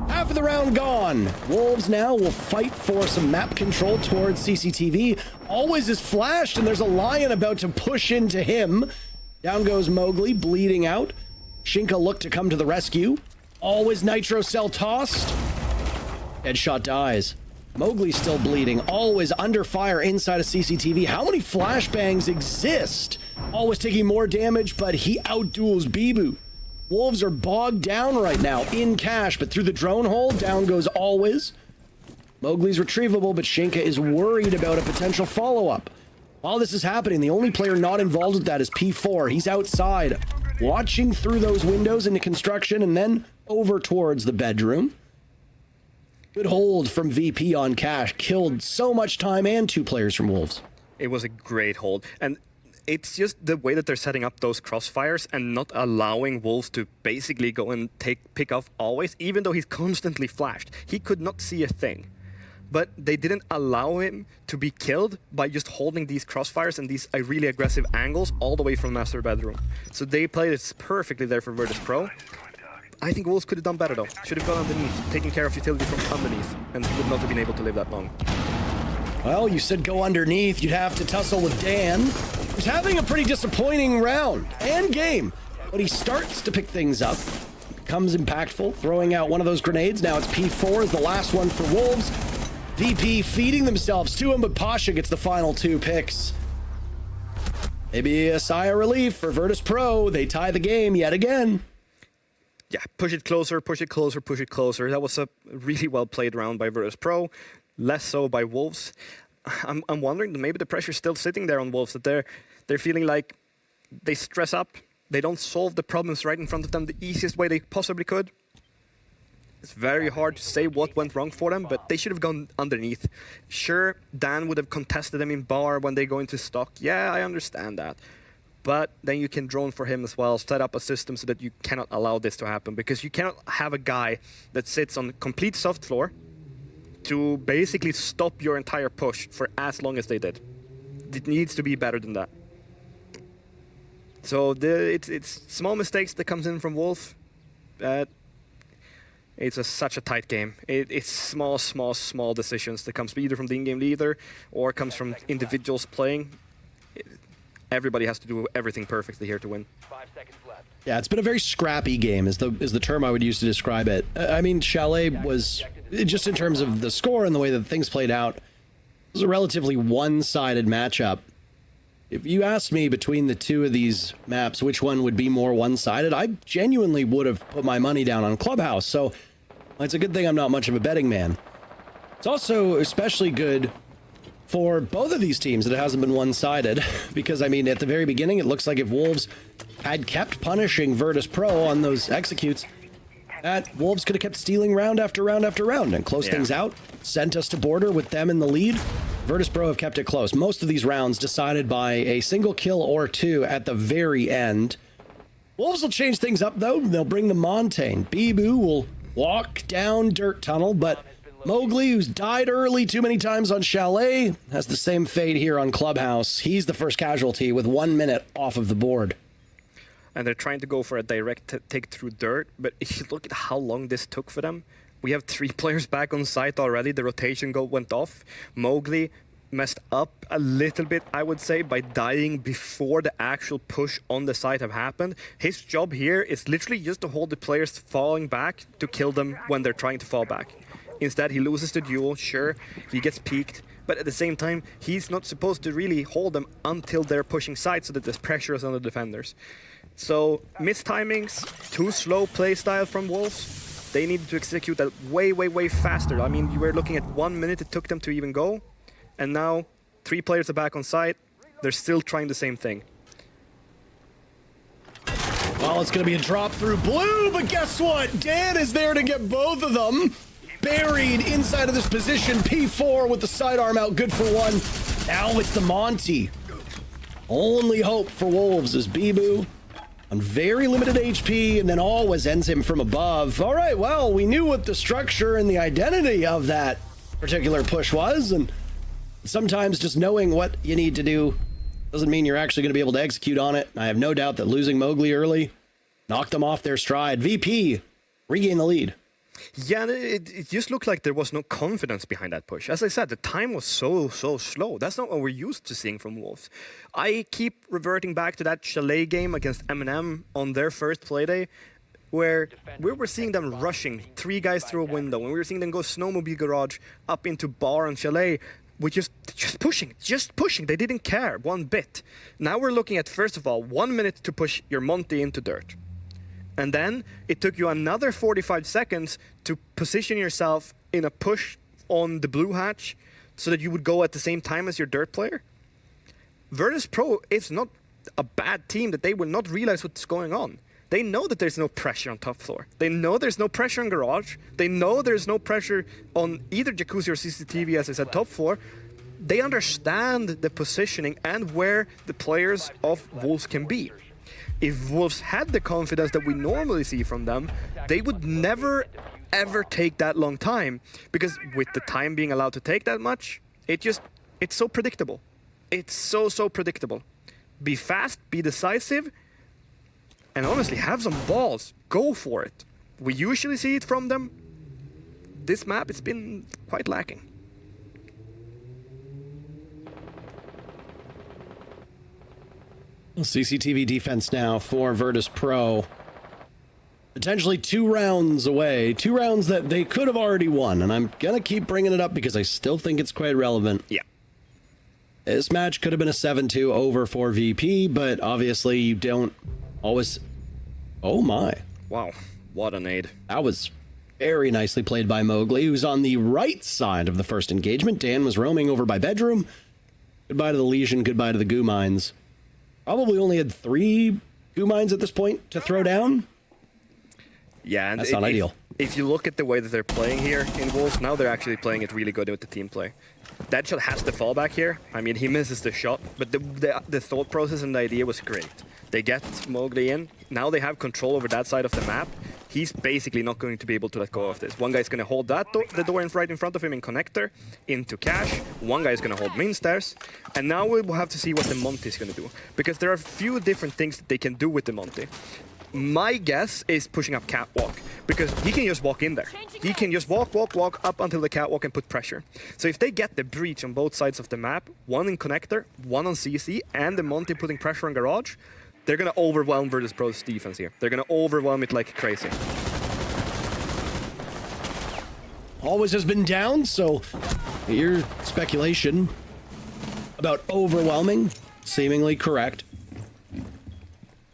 Half of the round gone. Wolves now will fight for some map control towards CCTV. Always is flashed, and there's a lion about to push into him. Down goes Mowgli, bleeding out. Shinka looked to come to the rescue. Always nitro cell tossed. Headshot dies. Mowgli's still bleeding, always under fire inside of CCTV. How many flashbangs exist? Always taking more damage, but he outduels Bibu. Wolves are bogged down right now in cash, but through the drone hole, down goes Always. Mowgli's retrievable, but Shinka is worried about a potential follow-up. While this is happening, the only player not involved with that is P4. He's outside, watching through those windows into construction and then over towards the bedroom. Good hold from VP on cash. Killed so much time and 2 players from Wolves. It was a great hold. And it's just the way that they're setting up those crossfires and not allowing Wolves to basically go and pick off Always, even though he's constantly flashed. He could not see a thing. But they didn't allow him to be killed by just holding these crossfires and these really aggressive angles all the way from master bedroom. So they played it perfectly there for VirtusPro. I think Wolves could have done better though. Should have gone underneath, taking care of utility from underneath, and he would not have been able to live that long. Well, you said go underneath. You'd have to tussle with Dan, who's having a pretty disappointing round and game. But he starts to pick things up. Becomes impactful, throwing out one of those grenades. Now it's P4 is the last one for Wolves. VP feeding themselves to him, but Pasha gets the final 2 picks. Maybe a sigh of relief for VirtusPro. They tie the game yet again. Yeah, push it closer, push it closer, push it closer. That was a really well played round by VirtusPro, less so by Wolves. I'm wondering that maybe the pressure's still sitting there on Wolves, that they're feeling like they stress up, they don't solve the problems right in front of them the easiest way they possibly could. It's very hard to say what went wrong for them, but they should have gone underneath. Sure, Dan would have contested them in bar when they go into stock. Yeah, I understand that. But then you can drone for him as well, set up a system so that you cannot allow this to happen, because you cannot have a guy that sits on complete soft floor to basically stop your entire push for as long as they did. It needs to be better than that. So it's small mistakes that comes in from Wolf. It's such a tight game. It's small decisions that comes either from the in-game leader or comes from individuals playing. Everybody has to do everything perfectly here to win. 5 seconds left. Yeah, it's been a very scrappy game is the term I would use to describe it. I mean, Chalet was, just in terms of the score and the way that things played out, it was a relatively one-sided matchup. If you asked me between the 2 of these maps, which one would be more one-sided, I genuinely would have put my money down on Clubhouse. So it's a good thing I'm not much of a betting man. It's also especially good for both of these teams that it hasn't been one-sided, because, I mean, at the very beginning, it looks like if Wolves had kept punishing VirtusPro on those executes, that Wolves could have kept stealing round after round after round and close things out, sent us to border with them in the lead. VirtusPro have kept it close. Most of these rounds decided by a single kill or 2 at the very end. Wolves will change things up, though. They'll bring the Montaigne. Bibu will walk down Dirt Tunnel, but Mowgli, who's died early too many times on Chalet, has the same fate here on Clubhouse. He's the first casualty with 1 minute off of the board. And they're trying to go for a direct take through dirt, but if you look at how long this took for them, we have 3 players back on site already. The rotation went off. Mowgli messed up a little bit, I would say, by dying before the actual push on the site have happened. His job here is literally just to hold the players falling back to kill them when they're trying to fall back. Instead, he loses the duel. Sure, he gets peaked, but at the same time, he's not supposed to really hold them until they're pushing side so that there's pressure on the defenders. So, missed timings, too slow play style from Wolves. They needed to execute that way faster. I mean, you were looking at 1 minute it took them to even go, and now 3 players are back on site. They're still trying the same thing. Well, it's going to be a drop through blue, but guess what? Dan is there to get both of them. Buried inside of this position. P4 with the sidearm out, good for one. Now it's the Monty. Only hope for Wolves is Bibu on very limited HP, and then always ends him from above. All right, well, we knew what the structure and the identity of that particular push was, and sometimes just knowing what you need to do doesn't mean you're actually going to be able to execute on it. I have no doubt that losing Mowgli early knocked them off their stride. VP regain the lead. Yeah, and it just looked like there was no confidence behind that push. As I said, the time was so slow. That's not what we're used to seeing from Wolves. I keep reverting back to that Chalet game against M&M on their first playday, where we were seeing them rushing 3 guys through a window, and we were seeing them go snowmobile garage up into bar and Chalet, with just pushing. They didn't care one bit. Now we're looking at, first of all, 1 minute to push your Monty into dirt. And then it took you another 45 seconds to position yourself in a push on the blue hatch so that you would go at the same time as your dirt player. VirtusPro is not a bad team that they will not realize what's going on. They know that there's no pressure on top floor. They know there's no pressure on garage. They know there's no pressure on either jacuzzi or CCTV, as I said, top floor. They understand the positioning and where the players of Wolves can be. If Wolves had the confidence that we normally see from them, they would never, ever take that long time. Because with the time being allowed to take that much, it's so predictable. It's so predictable. Be fast, be decisive, and honestly, have some balls. Go for it. We usually see it from them. This map, it's been quite lacking. CCTV defense now for VirtusPro. Potentially 2 rounds away. 2 rounds that they could have already won. And I'm going to keep bringing it up because I still think it's quite relevant. Yeah. This match could have been a 7-2 over for VP, but obviously you don't always... Oh my. Wow. What a nade. That was very nicely played by Mowgli, who's on the right side of the first engagement. Dan was roaming over by bedroom. Goodbye to the Legion, goodbye to the goo mines. Probably only had 3 goo mines at this point to throw down. Yeah, and that's not ideal. If you look at the way that they're playing here in Wolves, now they're actually playing it really good with the team play. Deadshot has the fallback here. I mean, he misses the shot, but the thought process and the idea was great. They get Mowgli in. Now they have control over that side of the map. He's basically not going to be able to let go of this. One guy's going to hold that the door right in front of him in connector into cash. One guy's going to hold main stairs. And now we'll have to see what the Monty is going to do. Because there are a few different things that they can do with the Monty. My guess is pushing up catwalk, because he can just walk in there. He can just walk up until the catwalk and put pressure. So if they get the breach on both sides of the map, one in connector, one on CC, and the Monty putting pressure on garage, they're going to overwhelm VirtusPro's defense here. They're going to overwhelm it like crazy. Always has been down, so your speculation about overwhelming, seemingly correct.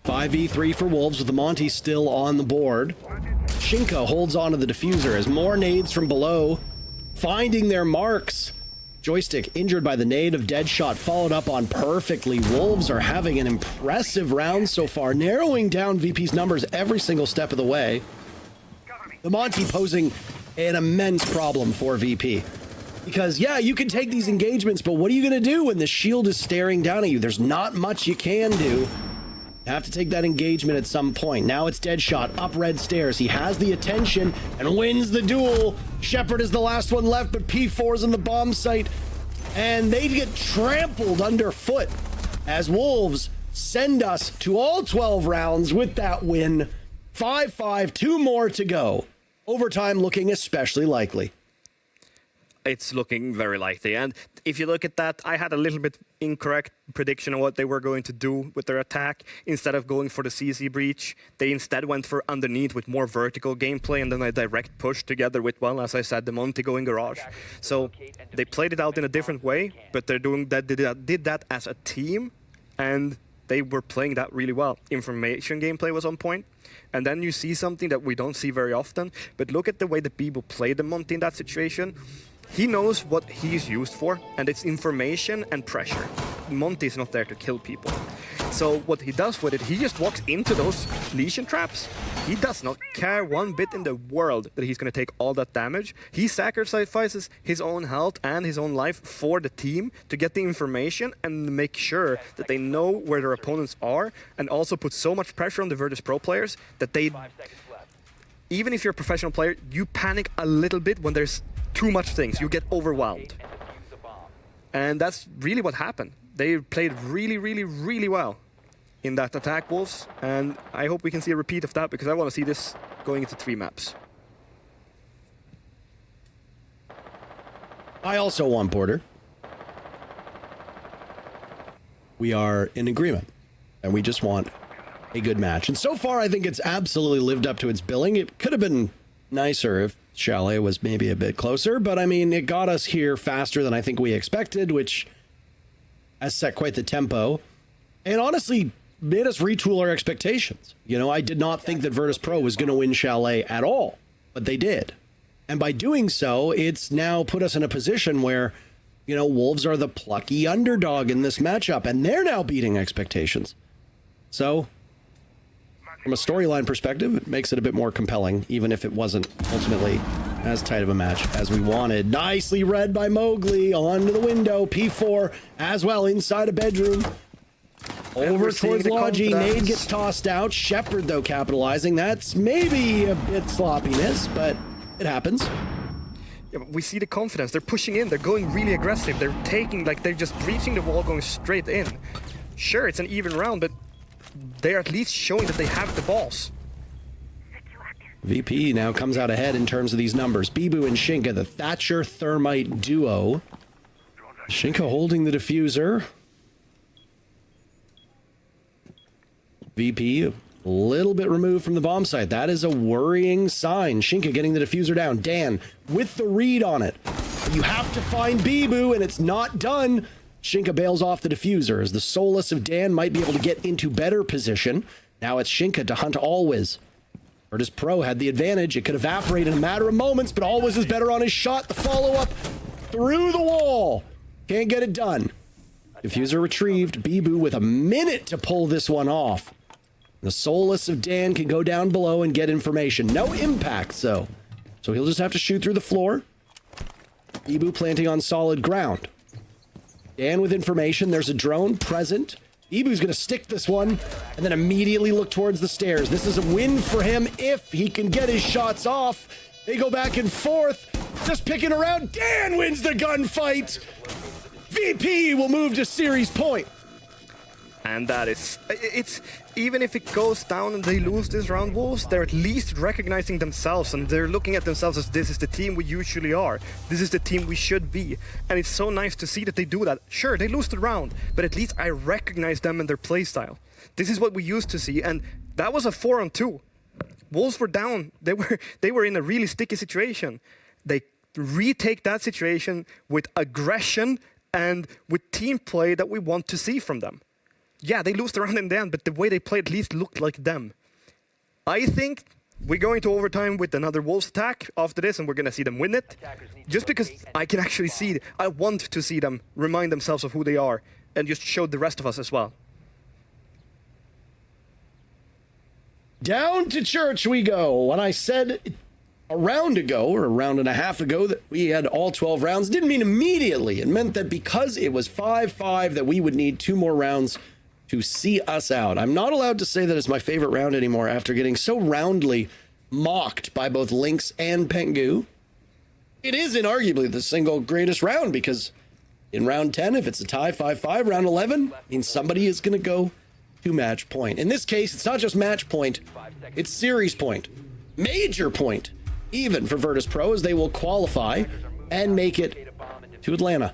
5v3 for Wolves with the Monty still on the board. Shinka holds on to the diffuser as more nades from below finding their marks. Joystick injured by the nade of Deadshot, followed up on perfectly. Wolves are having an impressive round so far, narrowing down VP's numbers every single step of the way. The Monty posing an immense problem for VP. Because, yeah, you can take these engagements, but what are you going to do when the shield is staring down at you? There's not much you can do. You have to take that engagement at some point. Now it's Deadshot up red stairs. He has the attention and wins the duel. Shepard is the last one left, but P4's in the bomb site. And they get trampled underfoot as Wolves send us to all 12 rounds with that win. 5-5, 2 more to go. Overtime looking especially likely. It's looking very likely. And if you look at that, I had a little bit incorrect prediction on what they were going to do with their attack. Instead of going for the CC breach, they instead went for underneath with more vertical gameplay and then a direct push together with, well, as I said, the Monty going garage. So they played it out in a different way, but they're doing that, did that as a team, and they were playing that really well. Information gameplay was on point. And then you see something that we don't see very often, but look at the way that people play the Monty in that situation. He knows what he's used for, and it's information and pressure. Monty is not there to kill people. So what he does with it, he just walks into those lesion traps. He does not care one bit in the world that he's going to take all that damage. He sacrifices his own health and his own life for the team to get the information and make sure that they know where their opponents are, and also put so much pressure on the VirtusPro players that they, 5 seconds left. even if you're a professional player, you panic a little bit when there's too much things. You get overwhelmed. And defuse the bomb. And that's really what happened. They played really, really, really well in that attack, Wolves. And I hope we can see a repeat of that, because I want to see this going into 3 maps. I also want Porter. We are in agreement, and we just want a good match. And so far, I think it's absolutely lived up to its billing. It could have been nicer if Chalet was maybe a bit closer, but I mean, it got us here faster than I think we expected, which has set quite the tempo, and honestly made us retool our expectations. You know, I did not think that VirtusPro was going to win Chalet at all, but they did. And by doing so, it's now put us in a position where, you know, Wolves are the plucky underdog in this matchup, and they're now beating expectations. So, from a storyline perspective, it makes it a bit more compelling, even if it wasn't ultimately as tight of a match as we wanted. Nicely read by Mowgli onto the window. P4 as well inside a bedroom. Over towards Logi. Nade gets tossed out. Shepard, though, capitalizing. That's maybe a bit sloppiness, but it happens. Yeah, but we see the confidence. They're pushing in. They're going really aggressive. They're taking, like, they're just breaching the wall, going straight in. Sure, it's an even round, but they're at least showing that they have the balls. VP now comes out ahead in terms of these numbers. Bibu and Shinka, the Thatcher Thermite duo. Shinka holding the diffuser. VP a little bit removed from the bomb site. That is a worrying sign. Shinka getting the diffuser down. Dan with the read on it. You have to find Bibu, and it's not done. Shinka bails off the diffuser as the Solus of Dan might be able to get into better position. Now it's Shinka to hunt Always. VirtusPro had the advantage. It could evaporate in a matter of moments, but Always is better on his shot. The follow-up through the wall. Can't get it done. Diffuser retrieved. Bibu with a minute to pull this one off. The Solus of Dan can go down below and get information. No impact, though. So he'll just have to shoot through the floor. Bibu planting on solid ground. Dan with information. There's a drone present. Ibu's going to stick this one and then immediately look towards the stairs. This is a win for him if he can get his shots off. They go back and forth, just picking around. Dan wins the gunfight. VP will move to series point. And that is, it's, even if it goes down and they lose this round, Wolves, they're at least recognizing themselves, and they're looking at themselves as this is the team we usually are. This is the team we should be. And it's so nice to see that they do that. Sure, they lose the round, but at least I recognize them and their playstyle. This is what we used to see, and that was a 4-on-2. Wolves were down. They were in a really sticky situation. They retake that situation with aggression and with team play that we want to see from them. Yeah, they lose the round in the end, but the way they play at least looked like them. I think we're going to overtime with another Wolves attack after this, and we're going to see them win it. Just because I can actually see it. I want to see them remind themselves of who they are and just show the rest of us as well. Down to church we go. When I said a round ago, or a round and a half ago, that we had all 12 rounds, didn't mean immediately. It meant that because it was 5-5, that we would need 2 more rounds to see us out. I'm not allowed to say that it's my favorite round anymore after getting so roundly mocked by both Lynx and Pengu. It is inarguably the single greatest round, because in round 10, if it's a tie 5-5, round 11 means somebody is going to go to match point. In this case, it's not just match point, it's series point. Major point, even for VirtusPro, as they will qualify and make it to Atlanta.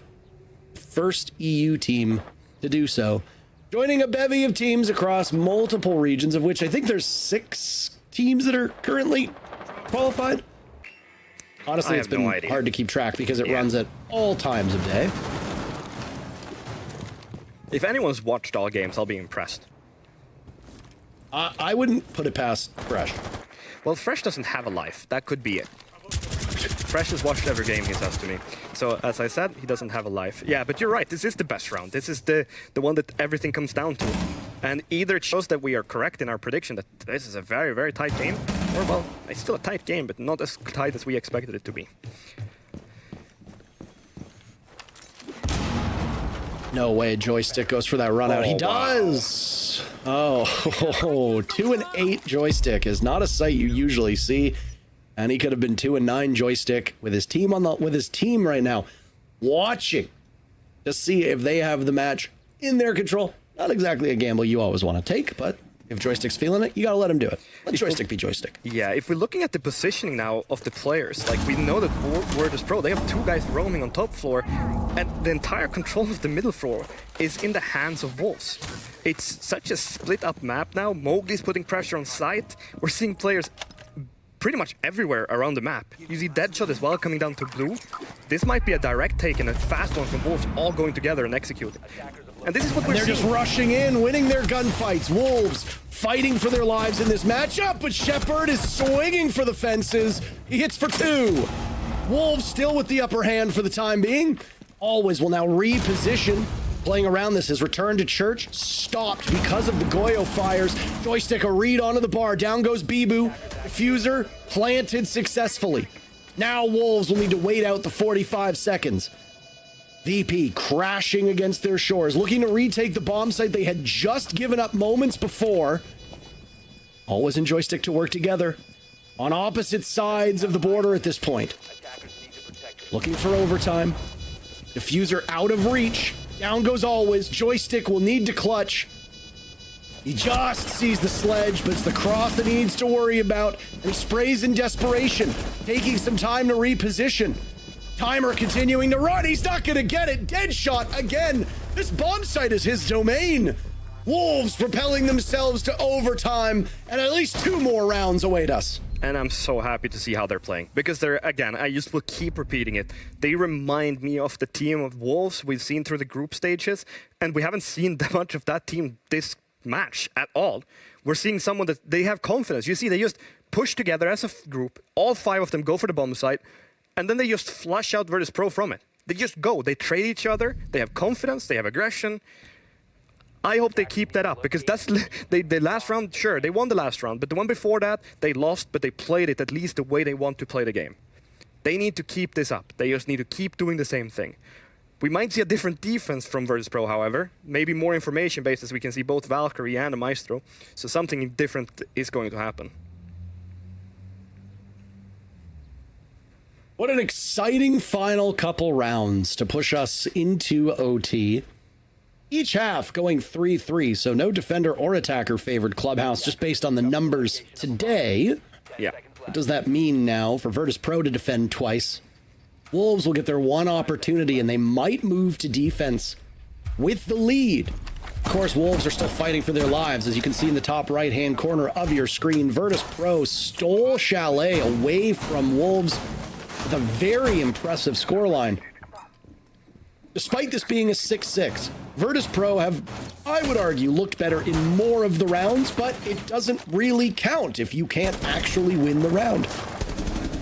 First EU team to do so. Joining a bevy of teams across multiple regions, of which I think there's 6 teams that are currently qualified. Honestly, it's been hard to keep track because it runs at all times of day. If anyone's watched all games, I'll be impressed. I wouldn't put it past Fresh. Well, Fresh doesn't have a life. That could be it. Fresh has watched every game, he says to me. So, as I said, he doesn't have a life. Yeah, but you're right. This is the best round. This is the one that everything comes down to. And either it shows that we are correct in our prediction that this is a very, very tight game, or, well, it's still a tight game, but not as tight as we expected it to be. No way, Joystick goes for that run out. He does. Oh, 2-8 Joystick is not a sight you usually see, and he could have been 2-9 Joystick with his team right now, watching to see if they have the match in their control. Not exactly a gamble you always want to take, but if Joystick's feeling it, you gotta let him do it. Let Joystick be Joystick. Yeah, if we're looking at the positioning now of the players, like we know that VirtusPro, they have 2 guys roaming on top floor, and the entire control of the middle floor is in the hands of Wolves. It's such a split up map now. Mowgli's putting pressure on site. We're seeing players pretty much everywhere around the map. You see Deadshot as well coming down to blue. This might be a direct take and a fast one from Wolves all going together and executing. And this is what we're seeing. They're just rushing in, winning their gunfights. Wolves fighting for their lives in this matchup, but Shepard is swinging for the fences. He hits for 2. Wolves still with the upper hand for the time being. Always will now reposition. Playing around this, his return to church stopped because of the Goyo fires. Joystick a read onto the bar. Down goes Bibu. Diffuser planted successfully. Now Wolves will need to wait out the 45 seconds. VP crashing against their shores, looking to retake the bomb site they had just given up moments before. Always in Joystick to work together on opposite sides of the border at this point. Looking for overtime. Diffuser out of reach. Down goes Always. Joystick will need to clutch. He just sees the sledge, but it's the cross that he needs to worry about. And he sprays in desperation, taking some time to reposition. Timer continuing to run. He's not going to get it. Deadshot again. This bomb site is his domain. Wolves propelling themselves to overtime, and at least 2 more rounds await us. And I'm so happy to see how they're playing. Because they're, again, I just will keep repeating it. They remind me of the team of Wolves we've seen through the group stages. And we haven't seen that much of that team this match at all. We're seeing someone that they have confidence. You see, they just push together as a group. All 5 of them go for the bomb site. And then they just flush out VirtusPro from it. They just go. They trade each other. They have confidence. They have aggression. I hope they keep that up, because that's the last round. Sure, they won the last round, but the one before that they lost, but they played it at least the way they want to play the game. They need to keep this up. They just need to keep doing the same thing. We might see a different defense from VirtusPro, however. Maybe more information based, as we can see both Valkyrie and a Maestro. So something different is going to happen. What an exciting final couple rounds to push us into OT. Each half going 3-3, so no defender or attacker favored Clubhouse, just based on the numbers today. Yeah. What does that mean now for VirtusPro to defend twice? Wolves will get their 1 opportunity, and they might move to defense with the lead. Of course, Wolves are still fighting for their lives, as you can see in the top right-hand corner of your screen. VirtusPro stole Chalet away from Wolves with a very impressive scoreline. Despite this being a 6-6, VirtusPro have, I would argue, looked better in more of the rounds, but it doesn't really count if you can't actually win the round.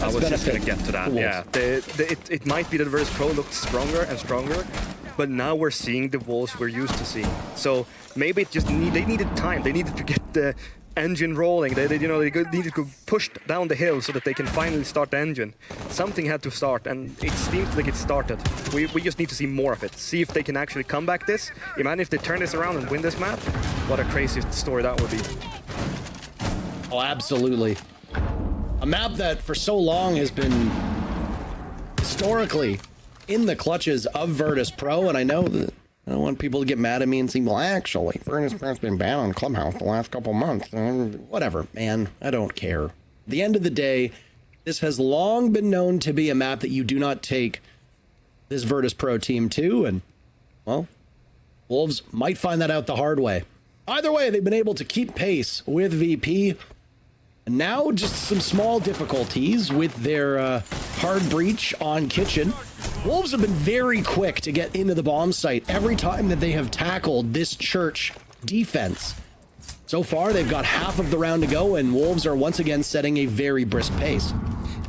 I was just going to get to that, yeah. It might be that VirtusPro looked stronger and stronger, but now we're seeing the Wolves we're used to seeing. So maybe it just they needed time. They needed to get the engine rolling. They needed to push down the hill so that they can finally start the engine. Something had to start, and it seems like it started. We just need to see more of it. See if they can actually come back this. Imagine if they turn this around and win this map. What a crazy story that would be. Oh, absolutely. A map that for so long has been historically in the clutches of VirtusPro, and I know that I don't want people to get mad at me and say, well, actually, VirtusPro's been banned on Clubhouse the last couple months. Whatever, man. I don't care. At the end of the day, this has long been known to be a map that you do not take this VirtusPro team to, and, well, Wolves might find that out the hard way. Either way, they've been able to keep pace with VP. And now just some small difficulties with their hard breach on Kitchen. Wolves have been very quick to get into the bomb site every time that they have tackled this church defense. So far, they've got half of the round to go, and Wolves are once again setting a very brisk pace.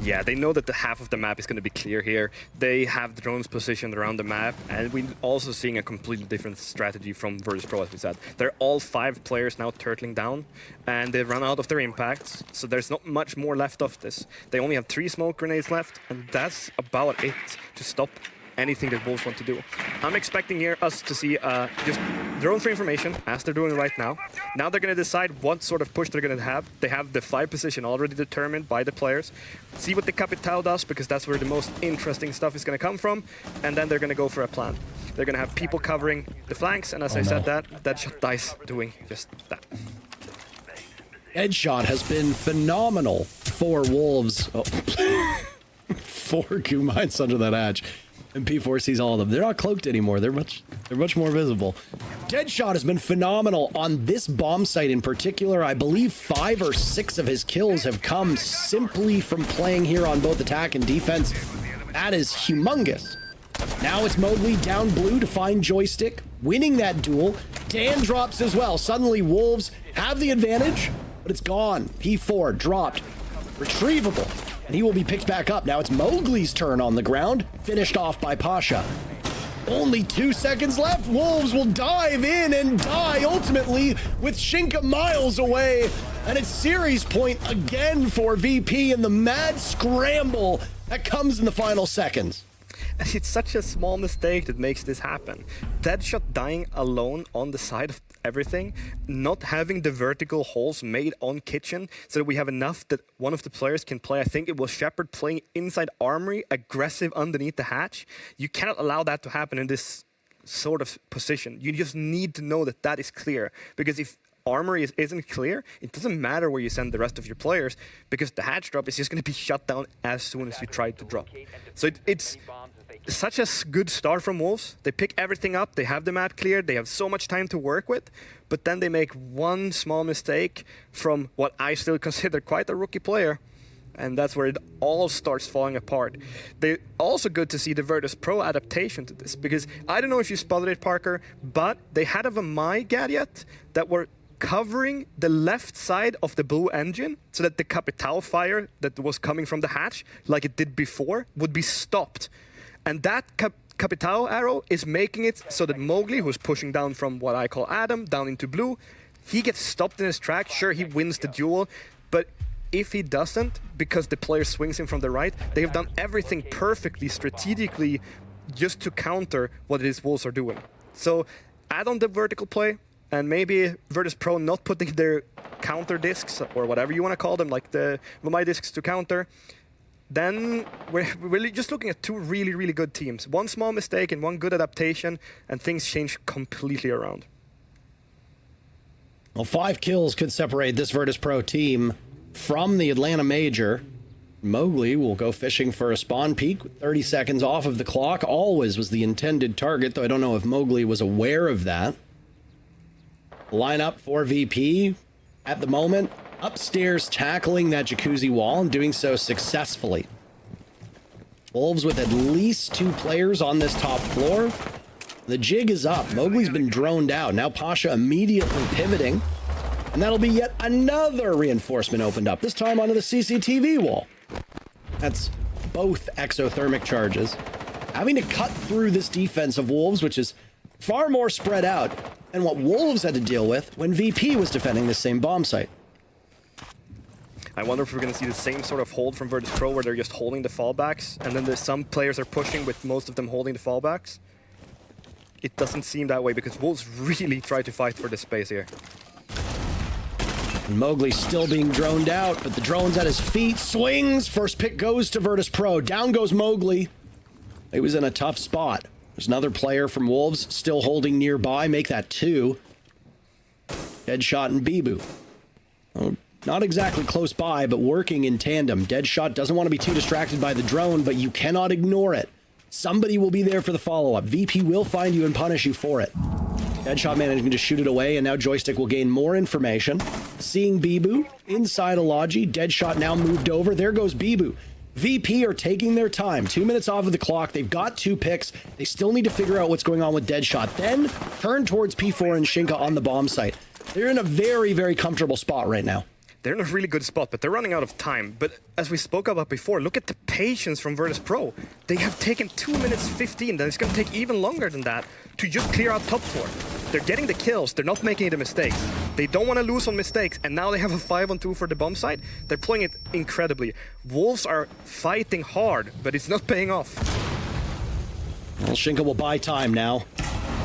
Yeah, they know that the half of the map is going to be clear here. They have drones positioned around the map, and we're also seeing a completely different strategy from VirtusPro, as we said. They're all 5 players now turtling down, and they've run out of their impacts, so there's not much more left of this. They only have 3 smoke grenades left, and that's about it to stop anything that Wolves want to do. I'm expecting here us to see just drone free information, as they're doing right now. Now they're going to decide what sort of push they're going to have. They have the 5 position already determined by the players. See what the Capitao does, because that's where the most interesting stuff is going to come from. And then they're going to go for a plan. They're going to have people covering the flanks, and as I said, that shot dice doing just that. Deadshot has been phenomenal for Wolves. Oh. 4 goo mines under that hatch. And P4 sees all of them. They're not cloaked anymore. They're much more visible. Deadshot has been phenomenal on this bomb site in particular. I believe 5 or 6 of his kills have come simply from playing here on both attack and defense. That is humongous. Now it's Mowgli down blue to find Joystick, winning that duel. Dan drops as well. Suddenly Wolves have the advantage, but it's gone. P4 dropped. Retrievable. And he will be picked back up. Now it's Mowgli's turn on the ground, finished off by Pasha. Only 2 seconds left. Wolves will dive in and die ultimately with Shinka miles away. And it's series point again for VP in the mad scramble that comes in the final seconds. It's such a small mistake that makes this happen. Deadshot dying alone on the side of everything, not having the vertical holes made on kitchen so that we have enough that one of the players can play. I think it was Shepard playing inside armory, aggressive underneath the hatch. You cannot allow that to happen in this sort of position. You just need to know that that is clear, because if armory isn't clear, it doesn't matter where you send the rest of your players, because the hatch drop is just going to be shut down as soon as you try to drop. So it's such a good start from Wolves. They pick everything up, they have the map cleared, they have so much time to work with, but then they make one small mistake from what I still consider quite a rookie player, and that's where it all starts falling apart. They're also good to see the VirtusPro adaptation to this, because I don't know if you spotted it, Parker, but they had a My Gadget that were covering the left side of the blue engine so that the Capitao fire that was coming from the hatch, like it did before, would be stopped. And that Capitao arrow is making it so that Mowgli, who's pushing down from what I call Adam, down into blue, he gets stopped in his track. Sure, he wins the duel, but if he doesn't, because the player swings him from the right, they have done everything perfectly, strategically, just to counter what it is Wolves are doing. So add on the vertical play, and maybe VirtusPro not putting their counter discs, or whatever you want to call them, like the My discs to counter, then we're really just looking at 2 really, really good teams. One small mistake and one good adaptation, and things change completely around. Well, 5 kills could separate this VirtusPro team from the Atlanta Major. Mowgli will go fishing for a spawn peak with 30 seconds off of the clock. Always was the intended target, though I don't know if Mowgli was aware of that. Lineup for VP at the moment. Upstairs tackling that jacuzzi wall and doing so successfully. Wolves with at least 2 players on this top floor. The jig is up. Mowgli's been droned out. Now Pasha immediately pivoting. And that'll be yet another reinforcement opened up, this time onto the CCTV wall. That's both exothermic charges. Having to cut through this defense of Wolves, which is far more spread out than what Wolves had to deal with when VP was defending this same bomb site. I wonder if we're going to see the same sort of hold from VirtusPro, where they're just holding the fallbacks, and then there's some players are pushing with most of them holding the fallbacks. It doesn't seem that way, because Wolves really try to fight for this space here. And Mowgli's still being droned out, but the drone's at his feet. Swings. First pick goes to VirtusPro. Down goes Mowgli. He was in a tough spot. There's another player from Wolves still holding nearby. Make that 2. Deadshot and Bibu. Oh, not exactly close by, but working in tandem. Deadshot doesn't want to be too distracted by the drone, but you cannot ignore it. Somebody will be there for the follow-up. VP will find you and punish you for it. Deadshot managing to shoot it away, and now Joystick will gain more information. Seeing Bibu inside a Logi. Deadshot now moved over. There goes Bibu. VP are taking their time. 2 minutes off of the clock. They've got 2 picks. They still need to figure out what's going on with Deadshot. Then turn towards P4 and Shinka on the bomb site. They're in a very, very comfortable spot right now. they're in a really good spot, but they're running out of time. But as we spoke about before, look at the patience from VirtusPro. They have taken 2 minutes 15, then it's going to take even longer than that to just clear out top 4. They're getting the kills, they're not making the mistakes. They don't want to lose on mistakes, and now they have a 5-on-2 for the bomb site. They're playing it incredibly. Wolves are fighting hard, but it's not paying off. Well, Shinka will buy time now.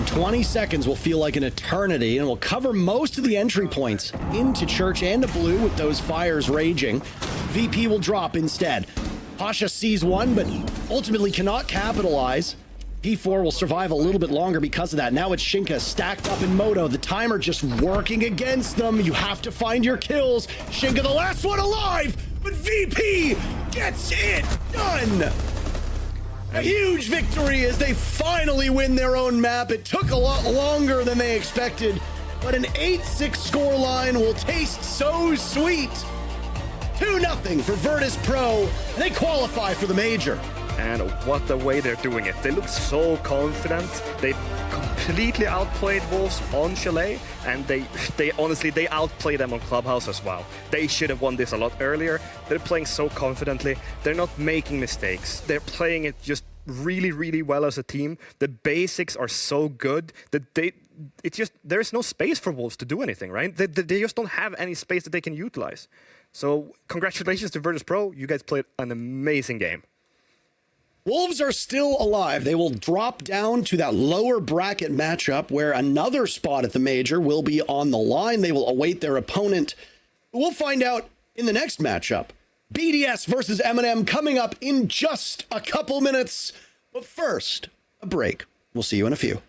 20 seconds will feel like an eternity, and will cover most of the entry points into Church and to Blue with those fires raging. VP will drop instead. Pasha sees one, but ultimately cannot capitalize. P4 will survive a little bit longer because of that. Now it's Shinka stacked up in Moto. The timer just working against them. You have to find your kills. Shinka, the last one alive, but VP gets it done. A huge victory as they finally win their own map. It took a lot longer than they expected, but an 8-6 scoreline will taste so sweet. 2-0 for VirtusPro, and they qualify for the major. And what the way they're doing it. They look so confident. They completely outplayed Wolves on Chalet, and they honestly, they outplayed them on Clubhouse as well. They should have won this a lot earlier. They're playing so confidently. They're not making mistakes. They're playing it just really, really well as a team. The basics are so good that there's no space for Wolves to do anything, right? They just don't have any space that they can utilize. So congratulations to VirtusPro. You guys played an amazing game. Wolves are still alive. They will drop down to that lower bracket matchup where another spot at the major will be on the line. They will await their opponent. We'll find out in the next matchup. BDS versus Eminem coming up in just a couple minutes. But first, a break. We'll see you in a few.